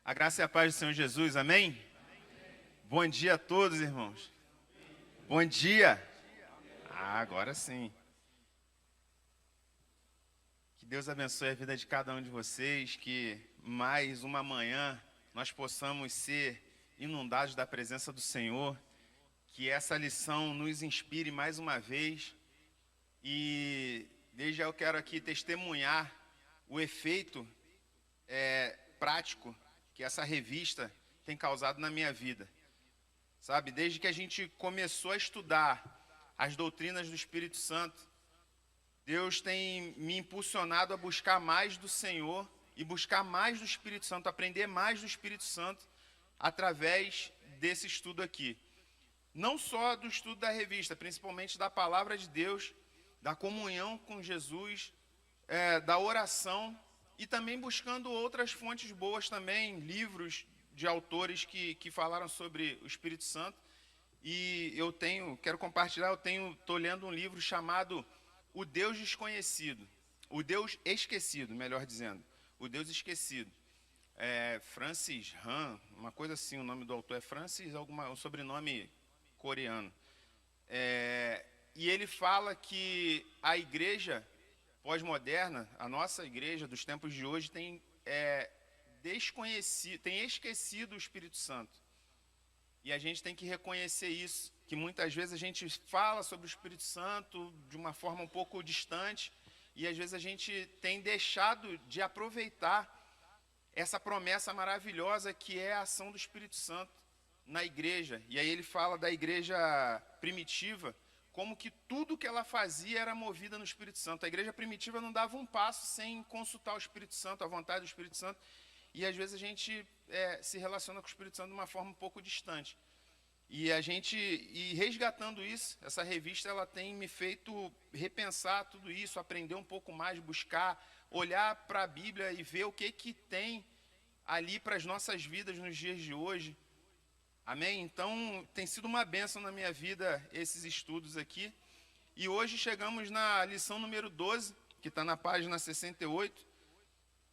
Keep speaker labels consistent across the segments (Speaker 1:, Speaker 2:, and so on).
Speaker 1: A graça e a paz do Senhor Jesus, amém? Bom dia a todos, irmãos. Bom dia. Agora sim. Que Deus abençoe a vida de cada um de vocês, que mais uma manhã nós possamos ser inundados da presença do Senhor, que essa lição nos inspire mais uma vez e desde já eu quero aqui testemunhar o efeito prático que essa revista tem causado na minha vida. Sabe, desde que a gente começou a estudar as doutrinas do Espírito Santo, Deus tem me impulsionado a buscar mais do Senhor e buscar mais do Espírito Santo, aprender mais do Espírito Santo através desse estudo aqui. Não só do estudo da revista, principalmente da palavra de Deus, da comunhão com Jesus, da oração e também buscando outras fontes boas também, livros de autores que falaram sobre o Espírito Santo. E quero compartilhar, estou lendo um livro chamado O Deus Desconhecido, O Deus Esquecido, melhor dizendo, O Deus Esquecido. Francis Han, uma coisa assim, o nome do autor é Francis, um sobrenome coreano. E ele fala que a igreja pós-moderna, a nossa igreja dos tempos de hoje tem esquecido o Espírito Santo. E a gente tem que reconhecer isso, que muitas vezes a gente fala sobre o Espírito Santo de uma forma um pouco distante, e às vezes a gente tem deixado de aproveitar essa promessa maravilhosa que é a ação do Espírito Santo na igreja. E aí ele fala da igreja primitiva, como que tudo que ela fazia era movida no Espírito Santo. A igreja primitiva não dava um passo sem consultar o Espírito Santo, a vontade do Espírito Santo. E às vezes a gente se relaciona com o Espírito Santo de uma forma um pouco distante. E resgatando isso, essa revista ela tem me feito repensar tudo isso, aprender um pouco mais, buscar, olhar para a Bíblia e ver o que tem ali para as nossas vidas nos dias de hoje. Amém? Então, tem sido uma bênção na minha vida esses estudos aqui. E hoje chegamos na lição número 12, que está na página 68.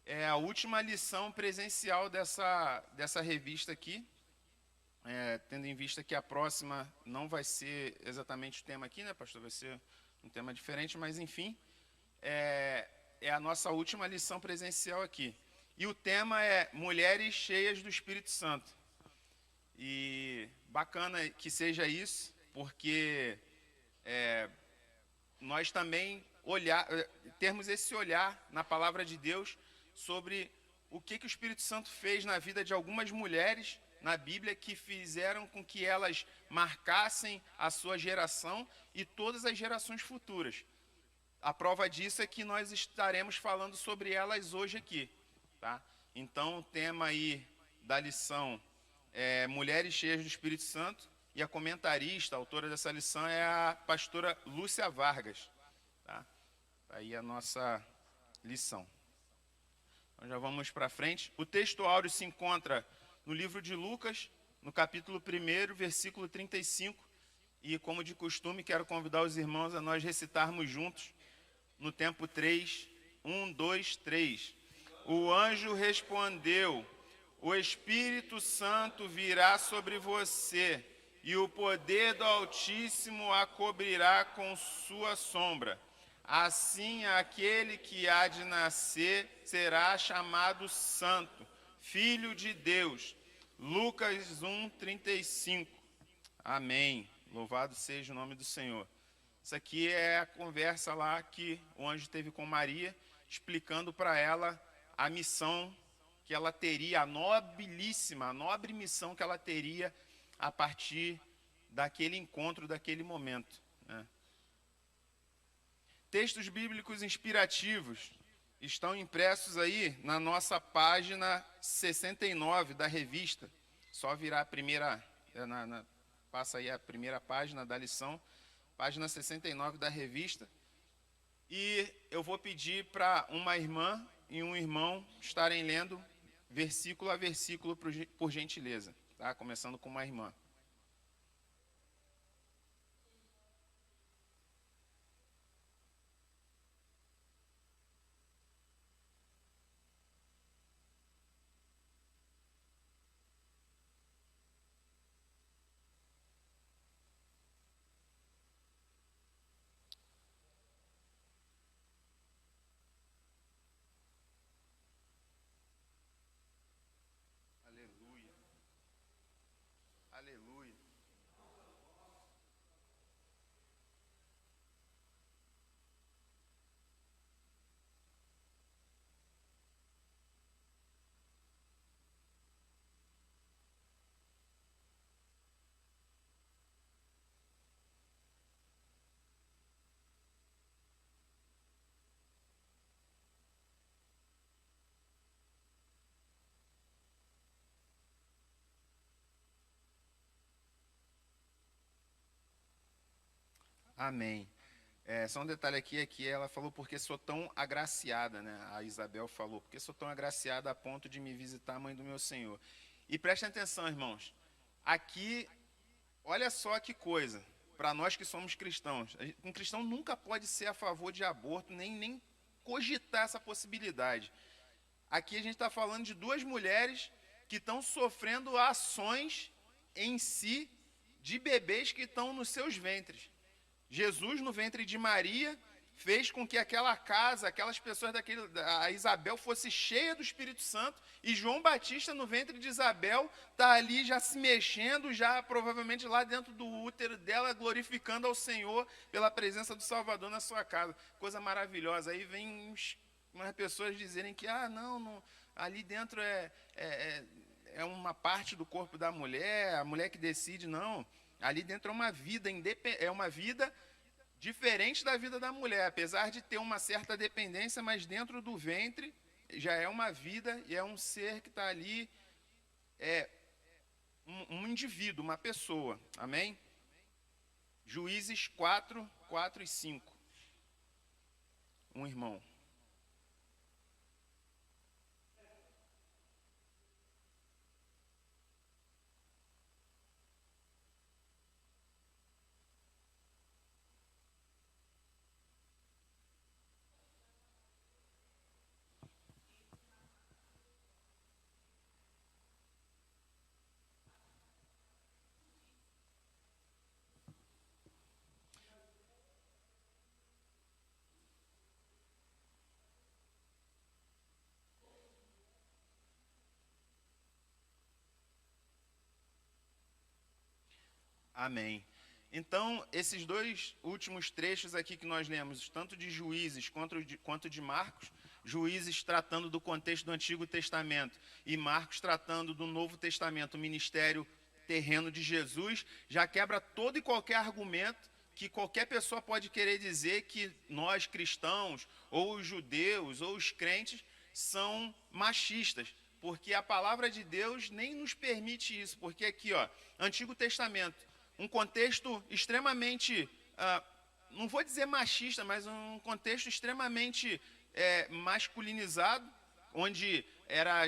Speaker 1: É a última lição presencial dessa revista aqui. Tendo em vista que a próxima não vai ser exatamente o tema aqui, né, pastor? Vai ser um tema diferente, mas enfim. É a nossa última lição presencial aqui. E o tema é Mulheres Cheias do Espírito Santo. E bacana que seja isso, porque nós também termos esse olhar na palavra de Deus sobre o que o Espírito Santo fez na vida de algumas mulheres na Bíblia que fizeram com que elas marcassem a sua geração e todas as gerações futuras. A prova disso é que nós estaremos falando sobre elas hoje aqui, tá? Então, o tema aí da lição Mulheres Cheias do Espírito Santo, e a comentarista, a autora dessa lição é a pastora Lúcia Vargas. Tá? Aí a nossa lição. Então já vamos para frente. O texto áureo se encontra no livro de Lucas, no capítulo 1, versículo 35, e como de costume, quero convidar os irmãos a nós recitarmos juntos, no tempo 3, 1, 2, 3. O anjo respondeu: o Espírito Santo virá sobre você, e o poder do Altíssimo a cobrirá com sua sombra. Assim, aquele que há de nascer será chamado Santo, Filho de Deus. Lucas 1, 35. Amém. Louvado seja o nome do Senhor. Isso aqui é a conversa lá que o anjo teve com Maria, explicando para ela a missão que ela teria, a nobre missão que ela teria a partir daquele encontro, daquele momento, né? Textos bíblicos inspirativos estão impressos aí na nossa página 69 da revista. Só virar a primeira, passa aí a primeira página da lição, página 69 da revista. E eu vou pedir para uma irmã e um irmão estarem lendo versículo a versículo, por gentileza, tá? Começando com uma irmã. Amém. Só um detalhe aqui, é que ela falou porque sou tão agraciada, né? A Isabel falou, porque sou tão agraciada a ponto de me visitar a mãe do meu Senhor. E prestem atenção, irmãos. Aqui, olha só que coisa, para nós que somos cristãos. Um cristão nunca pode ser a favor de aborto, nem cogitar essa possibilidade. Aqui a gente está falando de duas mulheres que estão sofrendo ações em si de bebês que estão nos seus ventres. Jesus, no ventre de Maria, fez com que aquela casa, aquelas pessoas a Isabel fosse cheia do Espírito Santo, e João Batista, no ventre de Isabel, está ali já se mexendo, já provavelmente lá dentro do útero dela, glorificando ao Senhor pela presença do Salvador na sua casa. Coisa maravilhosa. Aí vem umas pessoas dizerem que, não, ali dentro é uma parte do corpo da mulher, a mulher que decide. Não, ali dentro é uma vida diferente da vida da mulher, apesar de ter uma certa dependência, mas dentro do ventre já é uma vida e é um ser que está ali, um indivíduo, uma pessoa. Amém? Juízes 4, 4 e 5. Um irmão. Amém. Então, esses dois últimos trechos aqui que nós lemos, tanto de Juízes quanto de Marcos, Juízes tratando do contexto do Antigo Testamento e Marcos tratando do Novo Testamento, o ministério terreno de Jesus, já quebra todo e qualquer argumento que qualquer pessoa pode querer dizer que nós cristãos, ou os judeus, ou os crentes, são machistas. Porque a palavra de Deus nem nos permite isso. Porque aqui, Antigo Testamento, um contexto extremamente, não vou dizer machista, mas um contexto extremamente masculinizado, onde era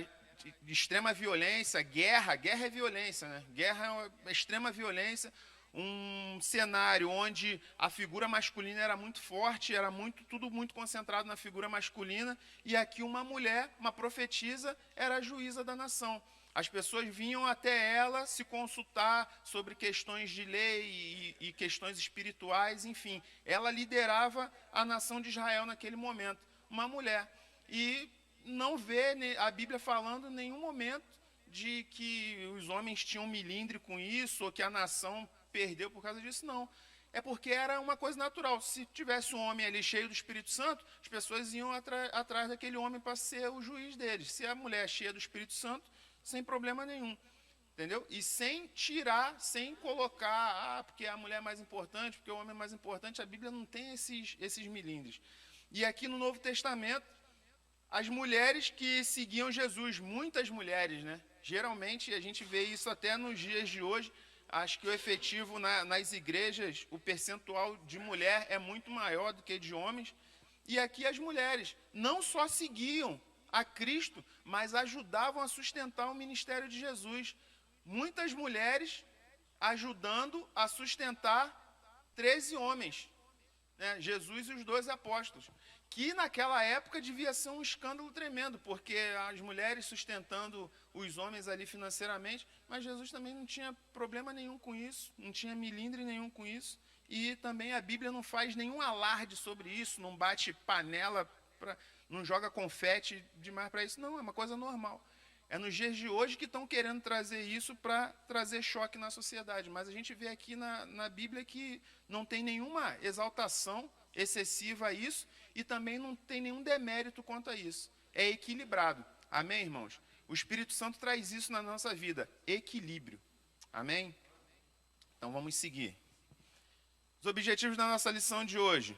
Speaker 1: de extrema violência, guerra é violência, né? Guerra é extrema violência, um cenário onde a figura masculina era muito forte, era tudo muito concentrado na figura masculina, e aqui uma mulher, uma profetisa, era a juíza da nação. As pessoas vinham até ela se consultar sobre questões de lei e questões espirituais, enfim. Ela liderava a nação de Israel naquele momento, uma mulher. E não vê a Bíblia falando em nenhum momento de que os homens tinham milindre com isso, ou que a nação perdeu por causa disso, não. É porque era uma coisa natural. Se tivesse um homem ali cheio do Espírito Santo, as pessoas iam atrás daquele homem para ser o juiz deles. Se a mulher é cheia do Espírito Santo, sem problema nenhum, entendeu? E sem tirar, sem colocar, porque a mulher é mais importante, porque o homem é mais importante, a Bíblia não tem esses milindres. E aqui no Novo Testamento, as mulheres que seguiam Jesus, muitas mulheres, né? Geralmente, a gente vê isso até nos dias de hoje, acho que o efetivo nas igrejas, o percentual de mulher é muito maior do que de homens, e aqui as mulheres não só seguiam a Cristo, mas ajudavam a sustentar o ministério de Jesus. Muitas mulheres ajudando a sustentar 13 homens, né? Jesus e os 12 apóstolos, que naquela época devia ser um escândalo tremendo, porque as mulheres sustentando os homens ali financeiramente, mas Jesus também não tinha problema nenhum com isso, não tinha milindre nenhum com isso, e também a Bíblia não faz nenhum alarde sobre isso, não bate panela, não joga confete demais para isso, não, é uma coisa normal. É nos dias de hoje que estão querendo trazer isso para trazer choque na sociedade, mas a gente vê aqui na Bíblia que não tem nenhuma exaltação excessiva a isso, e também não tem nenhum demérito quanto a isso. É equilibrado. Amém, irmãos? O Espírito Santo traz isso na nossa vida, equilíbrio. Amém? Então vamos seguir. Os objetivos da nossa lição de hoje: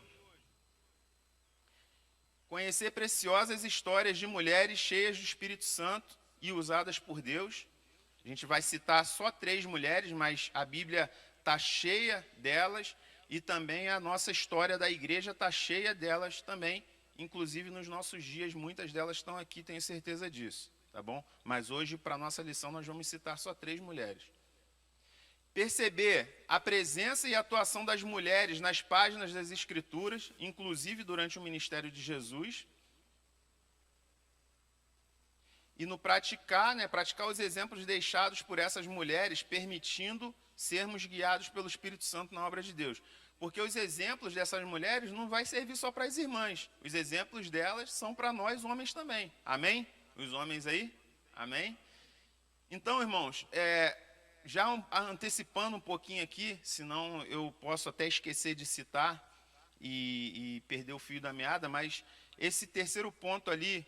Speaker 1: conhecer preciosas histórias de mulheres cheias do Espírito Santo e usadas por Deus. A gente vai citar só 3 mulheres, mas a Bíblia está cheia delas. e também a nossa história da igreja está cheia delas também, inclusive nos nossos dias, muitas delas estão aqui, tenho certeza disso, tá bom? Mas hoje, para a nossa lição, nós vamos citar só 3 mulheres. Perceber a presença e a atuação das mulheres nas páginas das Escrituras, inclusive durante o ministério de Jesus, e no praticar, praticar os exemplos deixados por essas mulheres, permitindo sermos guiados pelo Espírito Santo na obra de Deus. Porque os exemplos dessas mulheres não vai servir só para as irmãs. Os exemplos delas são para nós homens também. Amém? Os homens aí? Amém? Então, irmãos, já antecipando um pouquinho aqui, senão eu posso até esquecer de citar e perder o fio da meada, mas esse terceiro ponto ali,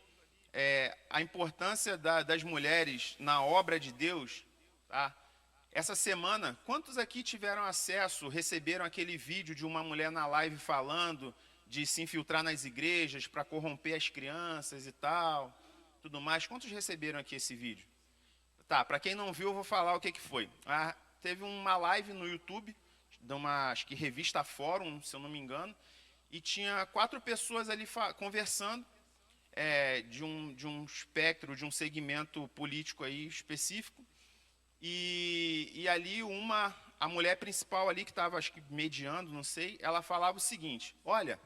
Speaker 1: a importância das mulheres na obra de Deus, tá? Essa semana, quantos aqui tiveram acesso, receberam aquele vídeo de uma mulher na live falando de se infiltrar nas igrejas para corromper as crianças e tal, tudo mais? Quantos receberam aqui esse vídeo? Tá, para quem não viu, eu vou falar o que foi. Teve uma live no YouTube, de uma, acho que revista Fórum, se eu não me engano, e tinha 4 pessoas ali conversando, de um espectro, de um segmento político aí específico. E ali a mulher principal ali, que estava, acho que mediando, não sei, ela falava o seguinte: olha,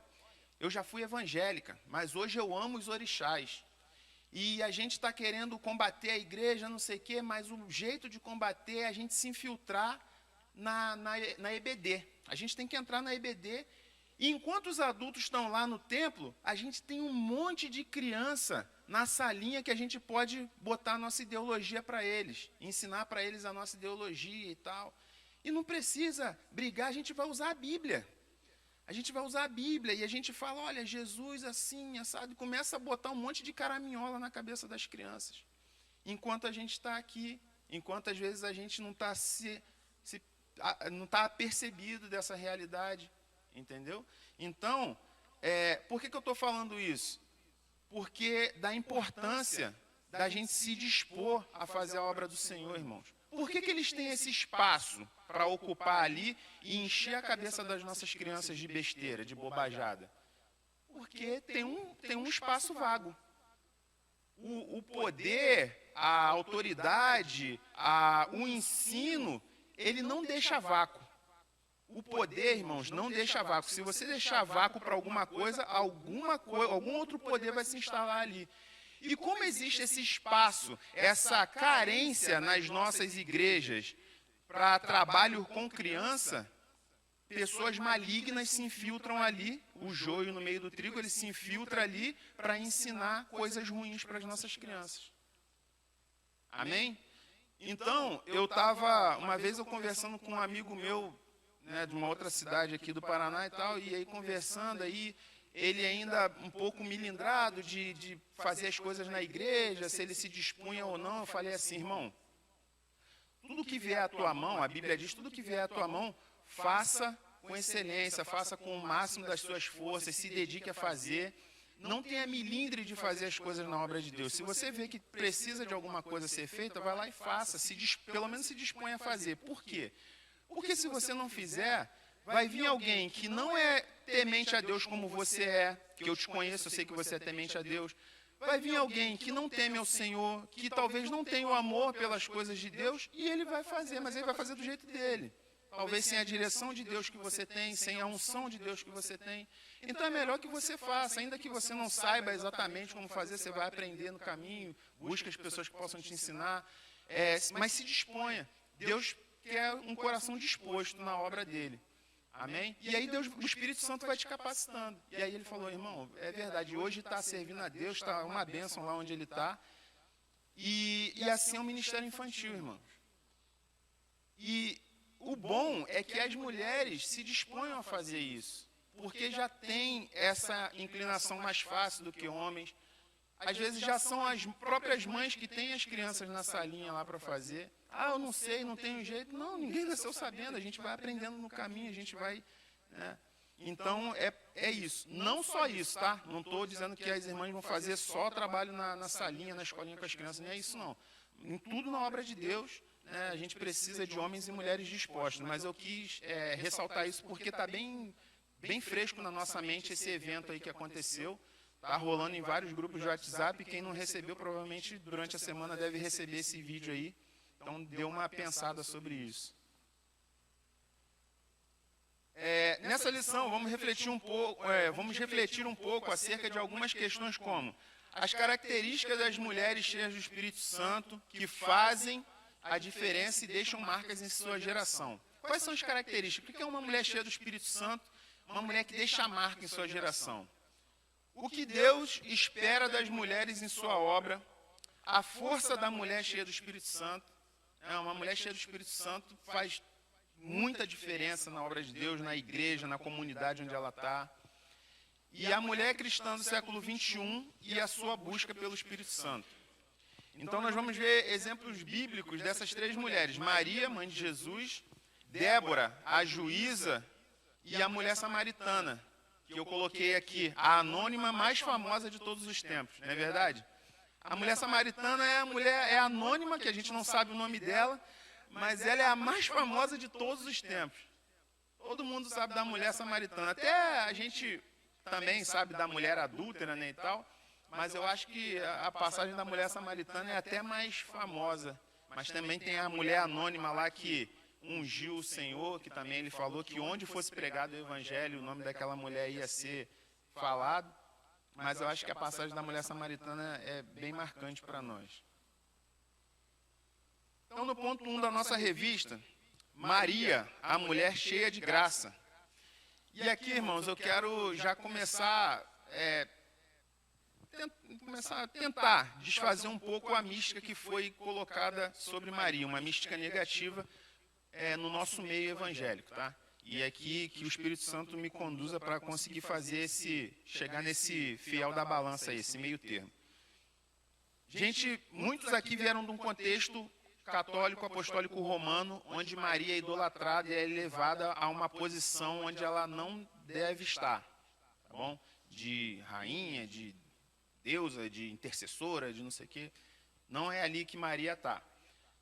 Speaker 1: eu já fui evangélica, mas hoje eu amo os orixás. E a gente está querendo combater a igreja, não sei o quê, mas o jeito de combater é a gente se infiltrar na EBD. A gente tem que entrar na EBD. E enquanto os adultos estão lá no templo, a gente tem um monte de criança na salinha que a gente pode botar a nossa ideologia para eles, ensinar para eles a nossa ideologia e tal. E não precisa brigar, a gente vai usar a Bíblia. A gente vai usar a Bíblia e a gente fala, olha, Jesus assim, assado, e começa a botar um monte de caraminhola na cabeça das crianças. Enquanto a gente está aqui, enquanto às vezes a gente não está não está apercebido dessa realidade, entendeu? Então, por que eu estou falando isso? Porque da importância da gente se dispor a fazer a obra do Senhor, irmãos. Por que eles têm esse espaço para ocupar ali e encher a cabeça das nossas crianças de besteira, de bobajada? Porque tem um espaço vago. O poder, a autoridade, o ensino, ele não deixa vácuo. O poder, irmãos, não deixa vácuo. Se você deixar vácuo para alguma coisa, algum outro poder vai se instalar ali. E como existe esse espaço, essa carência nas nossas igrejas para trabalho com criança, pessoas malignas se infiltram ali, o joio no meio do trigo, ele se infiltra ali para ensinar coisas ruins para as nossas crianças. Amém? Então, uma vez eu conversando com um amigo meu, de uma outra cidade aqui do Paraná e tal, e aí conversando, aí ele ainda um pouco milindrado de fazer as coisas na igreja, se ele se dispunha ou não. Eu falei assim, irmão, tudo que vier à tua mão, a Bíblia diz, tudo que vier à tua mão, faça com excelência, faça com o máximo das suas forças, se dedique a fazer. Não tenha milindre de fazer as coisas na obra de Deus. Se você vê que precisa de alguma coisa ser feita, vai lá e faça, pelo menos se dispõe a fazer. Por quê? Porque se você não fizer, vai vir alguém que não é temente a Deus como você é, que eu te conheço, eu sei que você é temente a Deus. Vai vir alguém que não teme ao Senhor, que talvez não tenha o amor pelas coisas de Deus, e ele vai fazer, mas ele vai fazer do jeito dele. Talvez sem a direção de Deus que você tem, sem a unção de Deus que você tem. Então é melhor que você faça, ainda que você não saiba exatamente como fazer, você vai aprender no caminho, busca as pessoas que possam te ensinar, mas se disponha. Deus quer um coração disposto na obra dele. Amém? E aí o Espírito Santo vai te capacitando. E aí ele falou, irmão, é verdade, hoje está servindo a Deus, está uma bênção lá onde ele está. E assim é o ministério infantil, irmãos. E o bom é que as mulheres se disponham a fazer isso, porque já tem essa inclinação mais fácil do que homens. Às vezes já são as próprias mães que têm as crianças na salinha lá para fazer. Eu não sei, não tenho jeito. Não, ninguém nasceu sabendo, a gente vai aprendendo no caminho, a gente vai... Então, é isso. Não só isso, tá? Não estou dizendo que as irmãs vão fazer só trabalho na salinha, na escolinha com as crianças, não é isso não. Em tudo na obra de Deus, A gente precisa de homens e mulheres dispostos, mas eu quis ressaltar isso porque está bem fresco na nossa mente esse evento aí que aconteceu. Está rolando em vários grupos de WhatsApp, quem não recebeu provavelmente durante a semana deve receber esse vídeo aí. Então dê uma pensada sobre isso. Nessa lição vamos refletir um pouco acerca de algumas questões como as características das mulheres cheias do Espírito Santo que fazem a diferença e deixam marcas em sua geração. Quais são as características? O que é uma mulher cheia do Espírito Santo? Uma mulher que deixa marca em sua geração. O que Deus espera das mulheres em sua obra? A força da mulher cheia do Espírito Santo. Uma mulher cheia do Espírito Santo faz muita diferença na obra de Deus, na igreja, na comunidade onde ela está. E a mulher cristã do século XXI e a sua busca pelo Espírito Santo. Então nós vamos ver exemplos bíblicos dessas três mulheres. Maria, mãe de Jesus, Débora, a juíza, e a mulher samaritana, que eu coloquei aqui, a anônima mais famosa de todos os tempos, não é verdade? A mulher samaritana é anônima, que a gente não sabe o nome dela, mas ela é a mais famosa de todos os tempos. Todo mundo sabe da mulher samaritana. Até a gente também sabe da mulher adúltera, né, e tal, mas eu acho que a passagem da mulher samaritana é até mais famosa. Mas também tem a mulher anônima lá que ungiu o Senhor, que também ele falou que onde fosse pregado o evangelho, o nome daquela mulher ia ser falado. Mas eu acho que a passagem da mulher samaritana é bem marcante para nós. Então, no ponto 1 da nossa revista, Maria, a mulher cheia de graça. E aqui, irmãos, eu quero já começar a tentar desfazer um pouco a mística que foi colocada sobre Maria, uma mística negativa no nosso meio evangélico, tá? E aqui que o Espírito Santo me conduza para conseguir chegar nesse fiel da balança aí, esse meio termo. Gente, muitos aqui vieram de um contexto católico, apostólico romano, onde Maria é idolatrada e é elevada a uma posição onde ela não deve estar, tá bom? De rainha, de deusa, de intercessora, de não sei o quê. Não é ali que Maria está.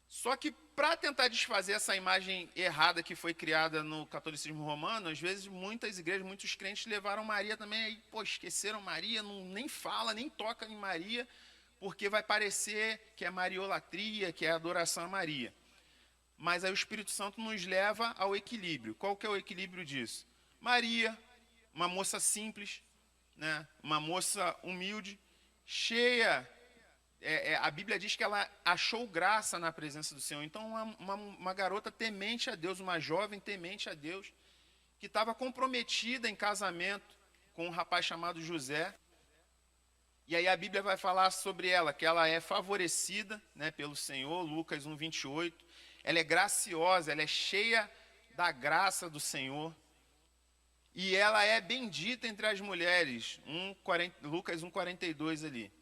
Speaker 1: Só que para tentar desfazer essa imagem errada que foi criada no catolicismo romano, às vezes muitas igrejas, muitos crentes levaram Maria também, aí, esqueceram Maria, nem fala, nem toca em Maria, porque vai parecer que é mariolatria, que é adoração a Maria. Mas aí o Espírito Santo nos leva ao equilíbrio. Qual que é o equilíbrio disso? Maria, uma moça simples, né? Uma moça humilde, cheia. A Bíblia diz que ela achou graça na presença do Senhor. Então, uma garota temente a Deus, uma jovem temente a Deus, que estava comprometida em casamento com um rapaz chamado José. E aí a Bíblia vai falar sobre ela, que ela é favorecida, né, pelo Senhor, Lucas 1:28. Ela é graciosa, ela é cheia da graça do Senhor. E ela é bendita entre as mulheres, Lucas 1:42 ali.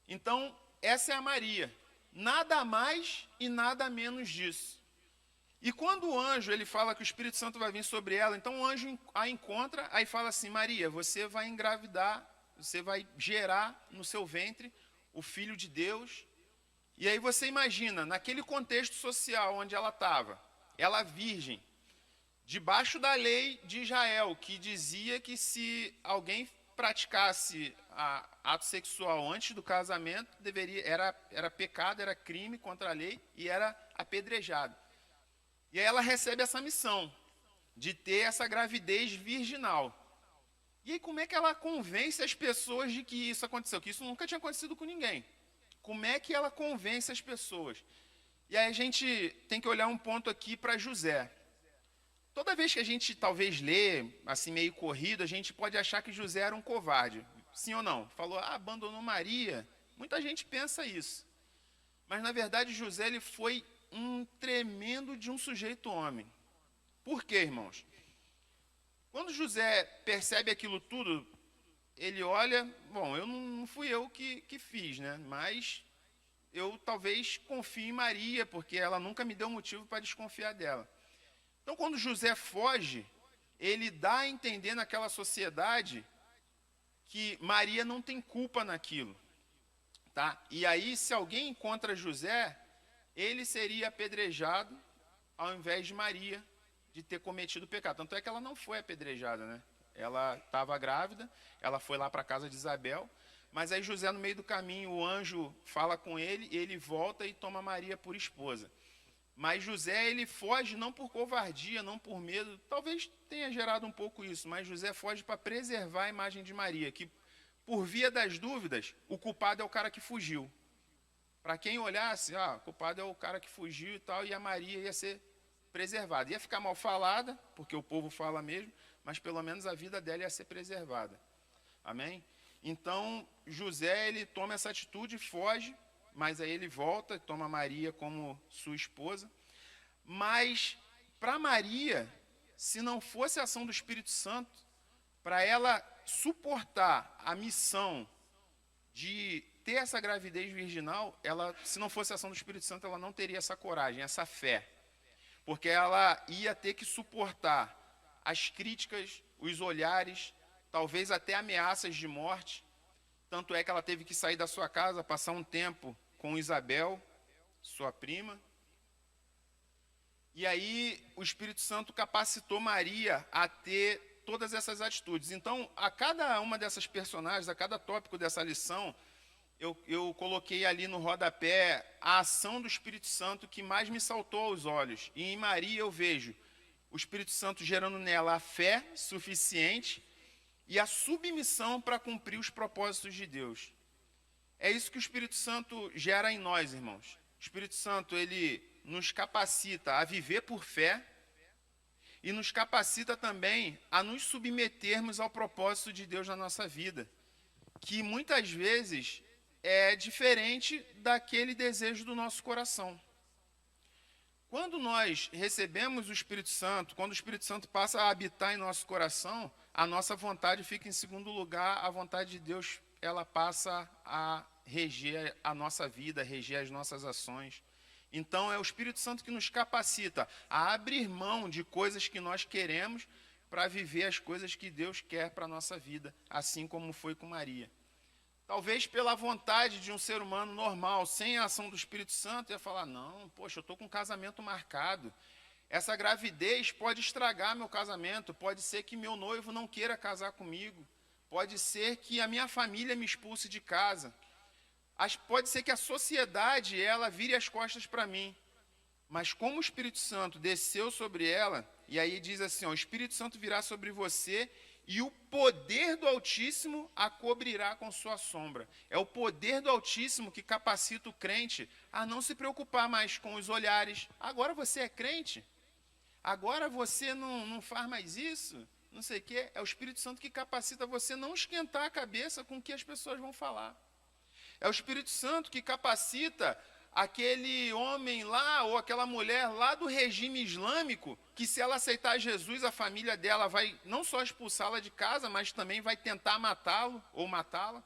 Speaker 1: Então, essa é a Maria. Nada mais e nada menos disso. E quando o anjo ele fala que o Espírito Santo vai vir sobre ela, então o anjo a encontra, aí fala assim, Maria, você vai engravidar, você vai gerar no seu ventre o Filho de Deus. E aí você imagina, naquele contexto social onde ela estava, ela virgem, debaixo da lei de Israel, que dizia que se alguém praticasse ato sexual antes do casamento, era pecado, era crime contra a lei e era apedrejado. E aí ela recebe essa missão de ter essa gravidez virginal. E aí como é que ela convence as pessoas de que isso aconteceu? Que isso nunca tinha acontecido com ninguém. Como é que ela convence as pessoas? E aí a gente tem que olhar um ponto aqui para José. Toda vez que a gente talvez lê, assim meio corrido, a gente pode achar que José era um covarde. Sim ou não? Falou, abandonou Maria. Muita gente pensa isso. Mas na verdade José ele foi um tremendo de um sujeito homem. Por quê, irmãos? Quando José percebe aquilo tudo, ele olha, bom, não fui eu que fiz, né? Mas eu talvez confie em Maria, porque ela nunca me deu motivo para desconfiar dela. Então, quando José foge, ele dá a entender naquela sociedade que Maria não tem culpa naquilo. Tá? E aí, se alguém encontra José, ele seria apedrejado ao invés de Maria, de ter cometido o pecado. Tanto é que ela não foi apedrejada, né? Ela estava grávida, ela foi lá para a casa de Isabel, mas aí José, no meio do caminho, o anjo fala com ele, ele volta e toma Maria por esposa. Mas José, ele foge não por covardia, não por medo, talvez tenha gerado um pouco isso, mas José foge para preservar a imagem de Maria, que por via das dúvidas, o culpado é o cara que fugiu. Para quem olhasse, o culpado é o cara que fugiu e tal, e a Maria ia ser preservada. Ia ficar mal falada, porque o povo fala mesmo, mas pelo menos a vida dela ia ser preservada. Amém? Então, José, ele toma essa atitude, foge, mas aí ele volta e toma Maria como sua esposa. Mas, para Maria, se não fosse a ação do Espírito Santo, para ela suportar a missão de ter essa gravidez virginal, se não fosse a ação do Espírito Santo, ela não teria essa coragem, essa fé. Porque ela ia ter que suportar as críticas, os olhares, talvez até ameaças de morte. Tanto é que ela teve que sair da sua casa, passar um tempo com Isabel, sua prima. E aí o Espírito Santo capacitou Maria a ter todas essas atitudes. Então, a cada uma dessas personagens, a cada tópico dessa lição, eu coloquei ali no rodapé a ação do Espírito Santo que mais me saltou aos olhos. E em Maria eu vejo o Espírito Santo gerando nela a fé suficiente e a submissão para cumprir os propósitos de Deus. É isso que o Espírito Santo gera em nós, irmãos. O Espírito Santo, ele nos capacita a viver por fé e nos capacita também a nos submetermos ao propósito de Deus na nossa vida, que muitas vezes é diferente daquele desejo do nosso coração. Quando nós recebemos o Espírito Santo, quando o Espírito Santo passa a habitar em nosso coração, a nossa vontade fica em segundo lugar, a vontade de Deus, ela passa a reger a nossa vida, a reger as nossas ações. Então, é o Espírito Santo que nos capacita a abrir mão de coisas que nós queremos para viver as coisas que Deus quer para a nossa vida, assim como foi com Maria. Talvez pela vontade de um ser humano normal, sem a ação do Espírito Santo, ia falar, não, poxa, eu estou com um casamento marcado. Essa gravidez pode estragar meu casamento, pode ser que meu noivo não queira casar comigo, pode ser que a minha família me expulse de casa, pode ser que a sociedade ela vire as costas para mim. Mas como o Espírito Santo desceu sobre ela, e aí diz assim, o Espírito Santo virá sobre você e o poder do Altíssimo a cobrirá com sua sombra. É o poder do Altíssimo que capacita o crente a não se preocupar mais com os olhares. Agora você é crente? Agora você não faz mais isso? Não sei o quê. É o Espírito Santo que capacita você não esquentar a cabeça com o que as pessoas vão falar. É o Espírito Santo que capacita aquele homem lá, ou aquela mulher lá do regime islâmico, que se ela aceitar Jesus, a família dela vai não só expulsá-la de casa, mas também vai tentar matá-lo ou matá-la.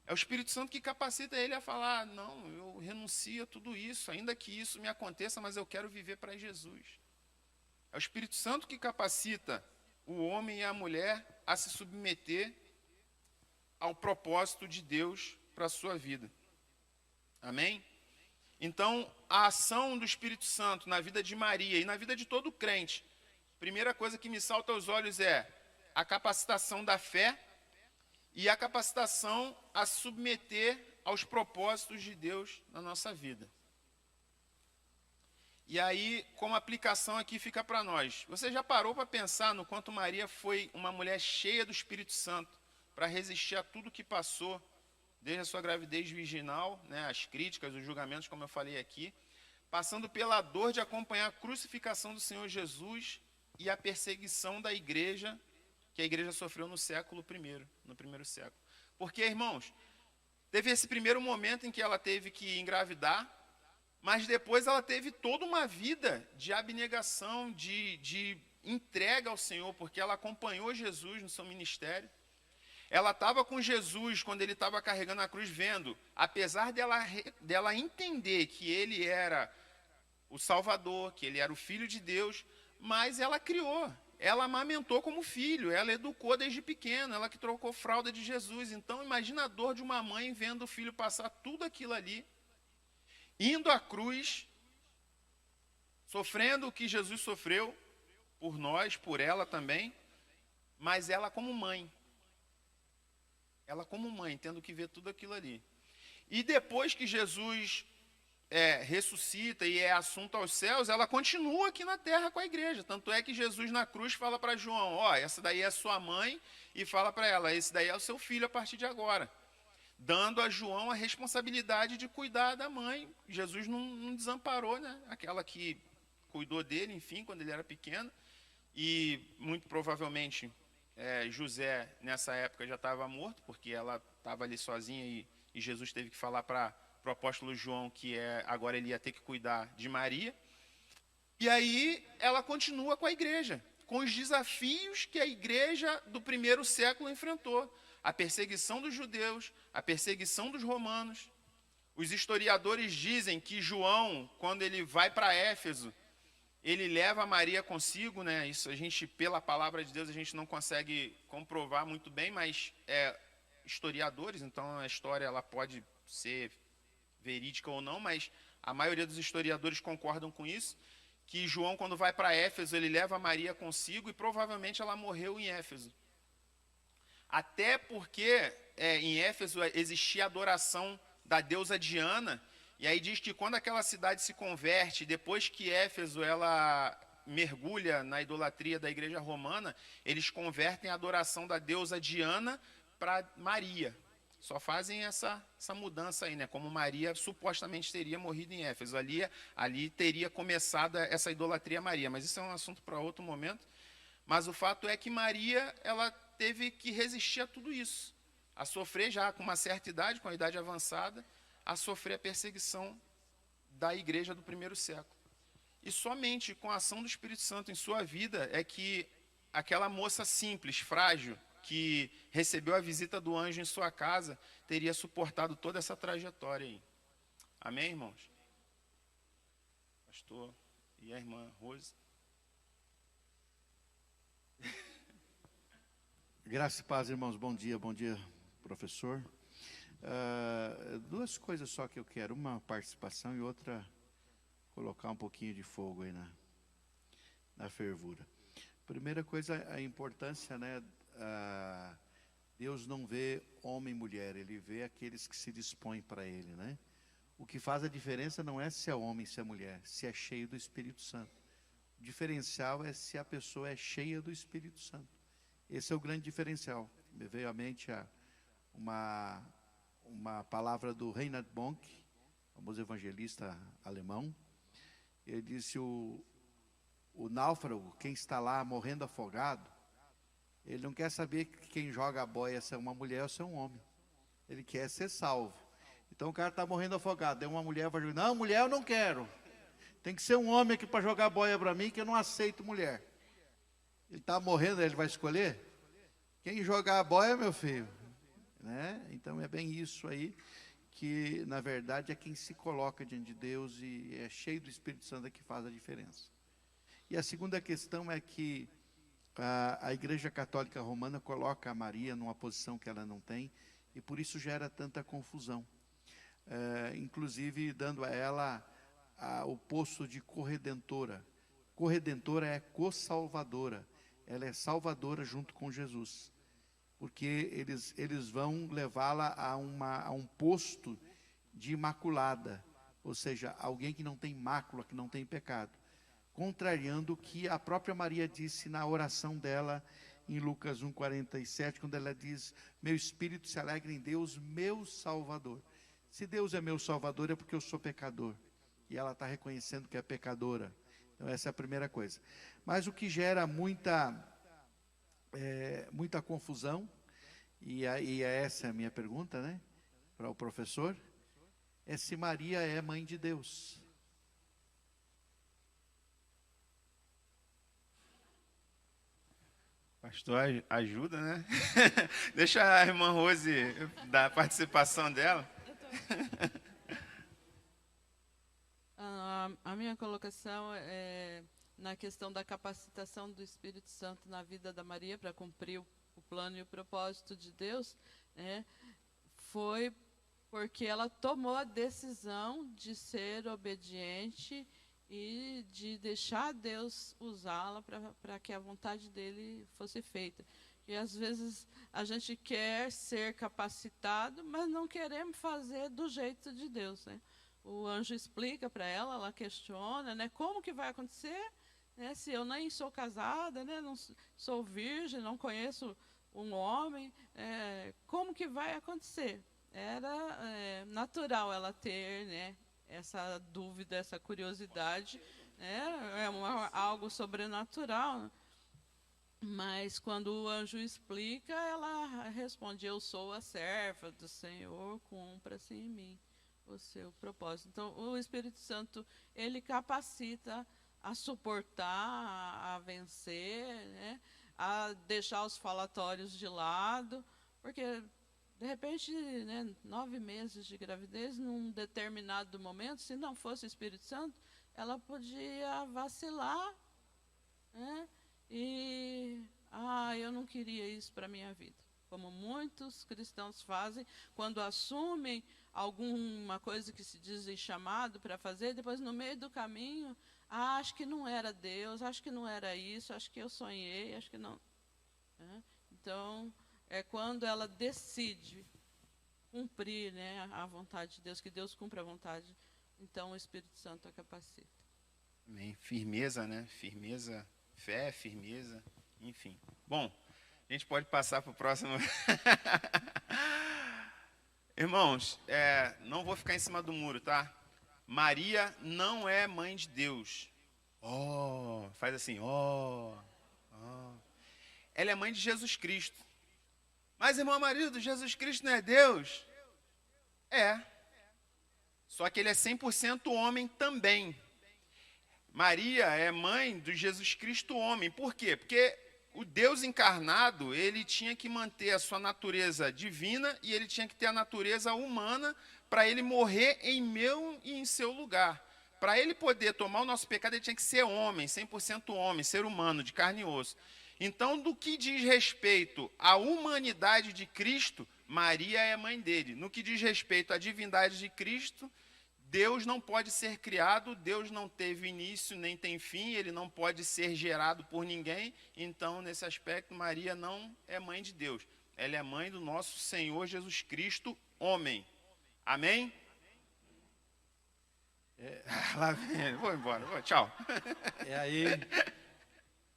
Speaker 1: É o Espírito Santo que capacita ele a falar, não, eu renuncio a tudo isso, ainda que isso me aconteça, mas eu quero viver para Jesus. É o Espírito Santo que capacita o homem e a mulher a se submeter ao propósito de Deus para a sua vida. Amém? Então, a ação do Espírito Santo na vida de Maria e na vida de todo crente, primeira coisa que me salta aos olhos é a capacitação da fé e a capacitação a se submeter aos propósitos de Deus na nossa vida. E aí, como aplicação aqui fica para nós. Você já parou para pensar no quanto Maria foi uma mulher cheia do Espírito Santo para resistir a tudo que passou, desde a sua gravidez virginal, né, as críticas, os julgamentos, como eu falei aqui, passando pela dor de acompanhar a crucificação do Senhor Jesus e a perseguição da igreja, que a igreja sofreu no século I, no primeiro século. Porque, irmãos, teve esse primeiro momento em que ela teve que engravidar, mas depois ela teve toda uma vida de abnegação, de entrega ao Senhor, porque ela acompanhou Jesus no seu ministério. Ela estava com Jesus quando ele estava carregando a cruz, vendo, apesar dela entender que ele era o Salvador, que ele era o Filho de Deus, mas ela criou, ela amamentou como filho, ela educou desde pequeno, ela que trocou fralda de Jesus. Então, imagina a dor de uma mãe vendo o filho passar tudo aquilo ali, indo à cruz, sofrendo o que Jesus sofreu por nós, por ela também, mas ela como mãe. Ela como mãe, tendo que ver tudo aquilo ali. E depois que Jesus ressuscita e é assunto aos céus, ela continua aqui na terra com a igreja. Tanto é que Jesus na cruz fala para João, ó, essa daí é sua mãe, e fala para ela, esse daí é o seu filho a partir de agora. Dando a João a responsabilidade de cuidar da mãe. Jesus não desamparou, né? Aquela que cuidou dele, enfim, quando ele era pequeno. E muito provavelmente José, nessa época, já estava morto, porque ela estava ali sozinha e Jesus teve que falar para o apóstolo João que agora ele ia ter que cuidar de Maria. E aí ela continua com a igreja, com os desafios que a igreja do primeiro século enfrentou. A perseguição dos judeus, a perseguição dos romanos. Os historiadores dizem que João, quando ele vai para Éfeso, ele leva Maria consigo, né? Isso a gente, pela palavra de Deus, a gente não consegue comprovar muito bem, mas historiadores, então a história ela pode ser verídica ou não, mas a maioria dos historiadores concordam com isso, que João, quando vai para Éfeso, ele leva Maria consigo e provavelmente ela morreu em Éfeso. Até porque em Éfeso existia a adoração da deusa Diana, e aí diz que quando aquela cidade se converte, depois que Éfeso ela mergulha na idolatria da igreja romana, eles convertem a adoração da deusa Diana para Maria. Só fazem essa mudança aí, né? Como Maria supostamente teria morrido em Éfeso. Ali teria começado essa idolatria a Maria, mas isso é um assunto para outro momento. Mas o fato é que Maria, ela teve que resistir a tudo isso, a sofrer já com uma certa idade, com a idade avançada, a sofrer a perseguição da igreja do primeiro século. E somente com a ação do Espírito Santo em sua vida é que aquela moça simples, frágil, que recebeu a visita do anjo em sua casa, teria suportado toda essa trajetória aí. Amém, irmãos? Pastor e a irmã Rose.
Speaker 2: Graça e paz, irmãos. Bom dia, professor. Duas coisas só que eu quero, uma participação e outra colocar um pouquinho de fogo aí na fervura. Primeira coisa, a importância, né? Deus não vê homem e mulher, Ele vê aqueles que se dispõem para Ele, né? O que faz a diferença não é se é homem, se é mulher, se é cheio do Espírito Santo. O diferencial é se a pessoa é cheia do Espírito Santo. Esse é o grande diferencial. Me veio à mente uma palavra do Reinhard Bonk, famoso evangelista alemão. Ele disse, o náufrago, quem está lá morrendo afogado, ele não quer saber que quem joga a boia se é uma mulher ou se é um homem. Ele quer ser salvo. Então o cara está morrendo afogado, daí uma mulher vai dizer, não, mulher eu não quero. Tem que ser um homem aqui para jogar boia para mim, que eu não aceito mulher. Ele está morrendo, ele vai escolher? Quem jogar a boia, meu filho. Né? Então é bem isso aí, que na verdade é quem se coloca diante de Deus e é cheio do Espírito Santo que faz a diferença. E a segunda questão é que a Igreja Católica Romana coloca a Maria numa posição que ela não tem, e por isso gera tanta confusão. Inclusive dando a ela o posto de corredentora. Corredentora é co-salvadora. Ela é salvadora junto com Jesus. Porque eles vão levá-la a um posto de imaculada. Ou seja, alguém que não tem mácula, que não tem pecado. Contrariando o que a própria Maria disse na oração dela em Lucas 1,47, quando ela diz, meu espírito se alegra em Deus, meu Salvador. Se Deus é meu Salvador, é porque eu sou pecador. E ela está reconhecendo que é pecadora. Então essa é a primeira coisa. Mas o que gera muita confusão, e essa é a minha pergunta, né, para o professor, é se Maria é mãe de Deus.
Speaker 1: Pastor, ajuda, né? Deixa a irmã Rose dar a participação dela.
Speaker 3: A minha colocação é na questão da capacitação do Espírito Santo na vida da Maria para cumprir o plano e o propósito de Deus, né? Foi porque ela tomou a decisão de ser obediente e de deixar Deus usá-la para que a vontade dele fosse feita. E às vezes a gente quer ser capacitado, mas não queremos fazer do jeito de Deus, né? O anjo explica para ela, ela questiona, né? Como que vai acontecer, né? Se eu nem sou casada, né? Não sou virgem, não conheço um homem, como que vai acontecer? Era natural ela ter, né, essa dúvida, essa curiosidade, né? Algo sobrenatural. Mas quando o anjo explica, ela responde: eu sou a serva do Senhor, cumpra-se em mim o seu propósito. Então, o Espírito Santo, ele capacita a suportar, a vencer, né? A deixar os falatórios de lado, porque, de repente, né, 9 meses de gravidez, num determinado momento, se não fosse o Espírito Santo, ela podia vacilar, né? E, eu não queria isso para a minha vida. Como muitos cristãos fazem, quando assumem alguma coisa que se dizem chamado para fazer, depois no meio do caminho, acho que não era Deus, acho que não era isso, acho que eu sonhei, acho que não. Então, é quando ela decide cumprir, né, a vontade de Deus, que Deus cumpra a vontade, então o Espírito Santo a capacita.
Speaker 1: Amém. Firmeza, né? Firmeza, fé, firmeza, enfim. Bom, a gente pode passar para o próximo. Irmãos, não vou ficar em cima do muro, tá? Maria não é mãe de Deus. Faz assim, Ela é mãe de Jesus Cristo. Mas, irmão marido, Jesus Cristo não é Deus? É. Só que ele é 100% homem também. Maria é mãe do Jesus Cristo homem. Por quê? Porque o Deus encarnado, ele tinha que manter a sua natureza divina e ele tinha que ter a natureza humana para ele morrer em meu e em seu lugar. Para ele poder tomar o nosso pecado, ele tinha que ser homem, 100% homem, ser humano, de carne e osso. Então, do que diz respeito à humanidade de Cristo, Maria é mãe dele. No que diz respeito à divindade de Cristo, Deus não pode ser criado, Deus não teve início nem tem fim, ele não pode ser gerado por ninguém. Então, nesse aspecto, Maria não é mãe de Deus. Ela é mãe do nosso Senhor Jesus Cristo, homem. Amém? Lá vem, vou embora, tchau.
Speaker 2: É aí,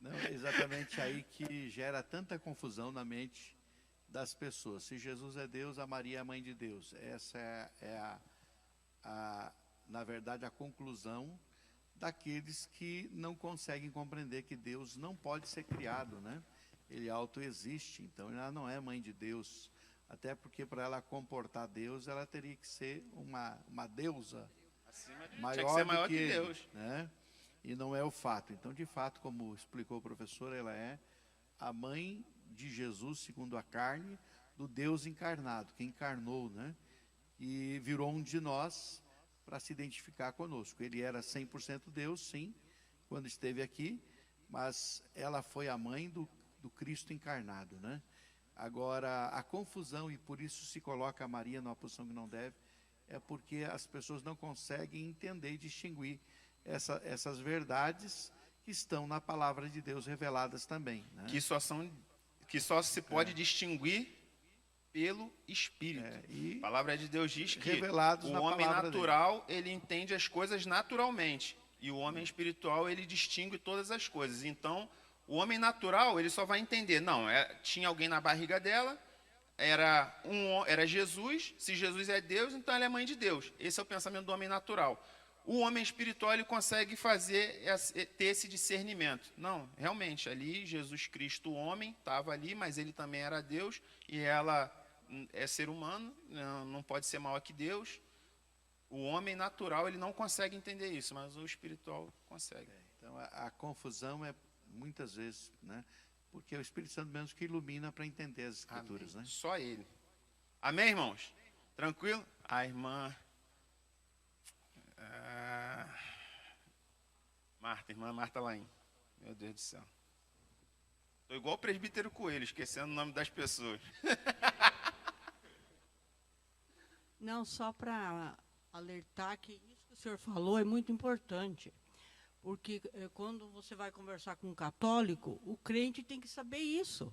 Speaker 2: não, é exatamente aí que gera tanta confusão na mente das pessoas. Se Jesus é Deus, a Maria é a mãe de Deus. Essa é na verdade, a conclusão daqueles que não conseguem compreender que Deus não pode ser criado, né? Ele autoexiste, então ela não é mãe de Deus. Até porque para ela comportar Deus, ela teria que ser uma deusa maior do que Deus, né? E não é o fato. Então, de fato, como explicou o professor, ela é a mãe de Jesus, segundo a carne, do Deus encarnado, que encarnou, né? E virou um de nós para se identificar conosco. Ele era 100% Deus, sim, quando esteve aqui, mas ela foi a mãe do Cristo encarnado, né? Agora, a confusão, e por isso se coloca a Maria numa posição que não deve, é porque as pessoas não conseguem entender e distinguir essas verdades que estão na palavra de Deus reveladas também, né?
Speaker 1: Que só se pode distinguir pelo Espírito.
Speaker 2: E
Speaker 1: a palavra de Deus diz que
Speaker 2: revelados
Speaker 1: o
Speaker 2: na
Speaker 1: homem
Speaker 2: palavra
Speaker 1: natural, ele entende as coisas naturalmente. E o homem espiritual, ele distingue todas as coisas. Então, o homem natural, ele só vai entender. Não, tinha alguém na barriga dela, era Jesus. Se Jesus é Deus, então ela é mãe de Deus. Esse é o pensamento do homem natural. O homem espiritual, ele consegue ter esse discernimento. Não, realmente, ali Jesus Cristo, o homem, estava ali, mas ele também era Deus, e ela é ser humano, não pode ser maior que Deus. O homem natural, ele não consegue entender isso, mas o espiritual consegue.
Speaker 2: Então, a confusão é muitas vezes, né? Porque é o Espírito Santo mesmo que ilumina para entender as Escrituras,
Speaker 1: Amém.
Speaker 2: né?
Speaker 1: Só ele. Amém, irmãos? Tranquilo? A irmã... irmã Marta Laim. Meu Deus do céu. Estou igual o presbítero Coelho, esquecendo o nome das pessoas.
Speaker 4: Não, só para alertar que isso que o senhor falou é muito importante. Porque quando você vai conversar com um católico, o crente tem que saber isso.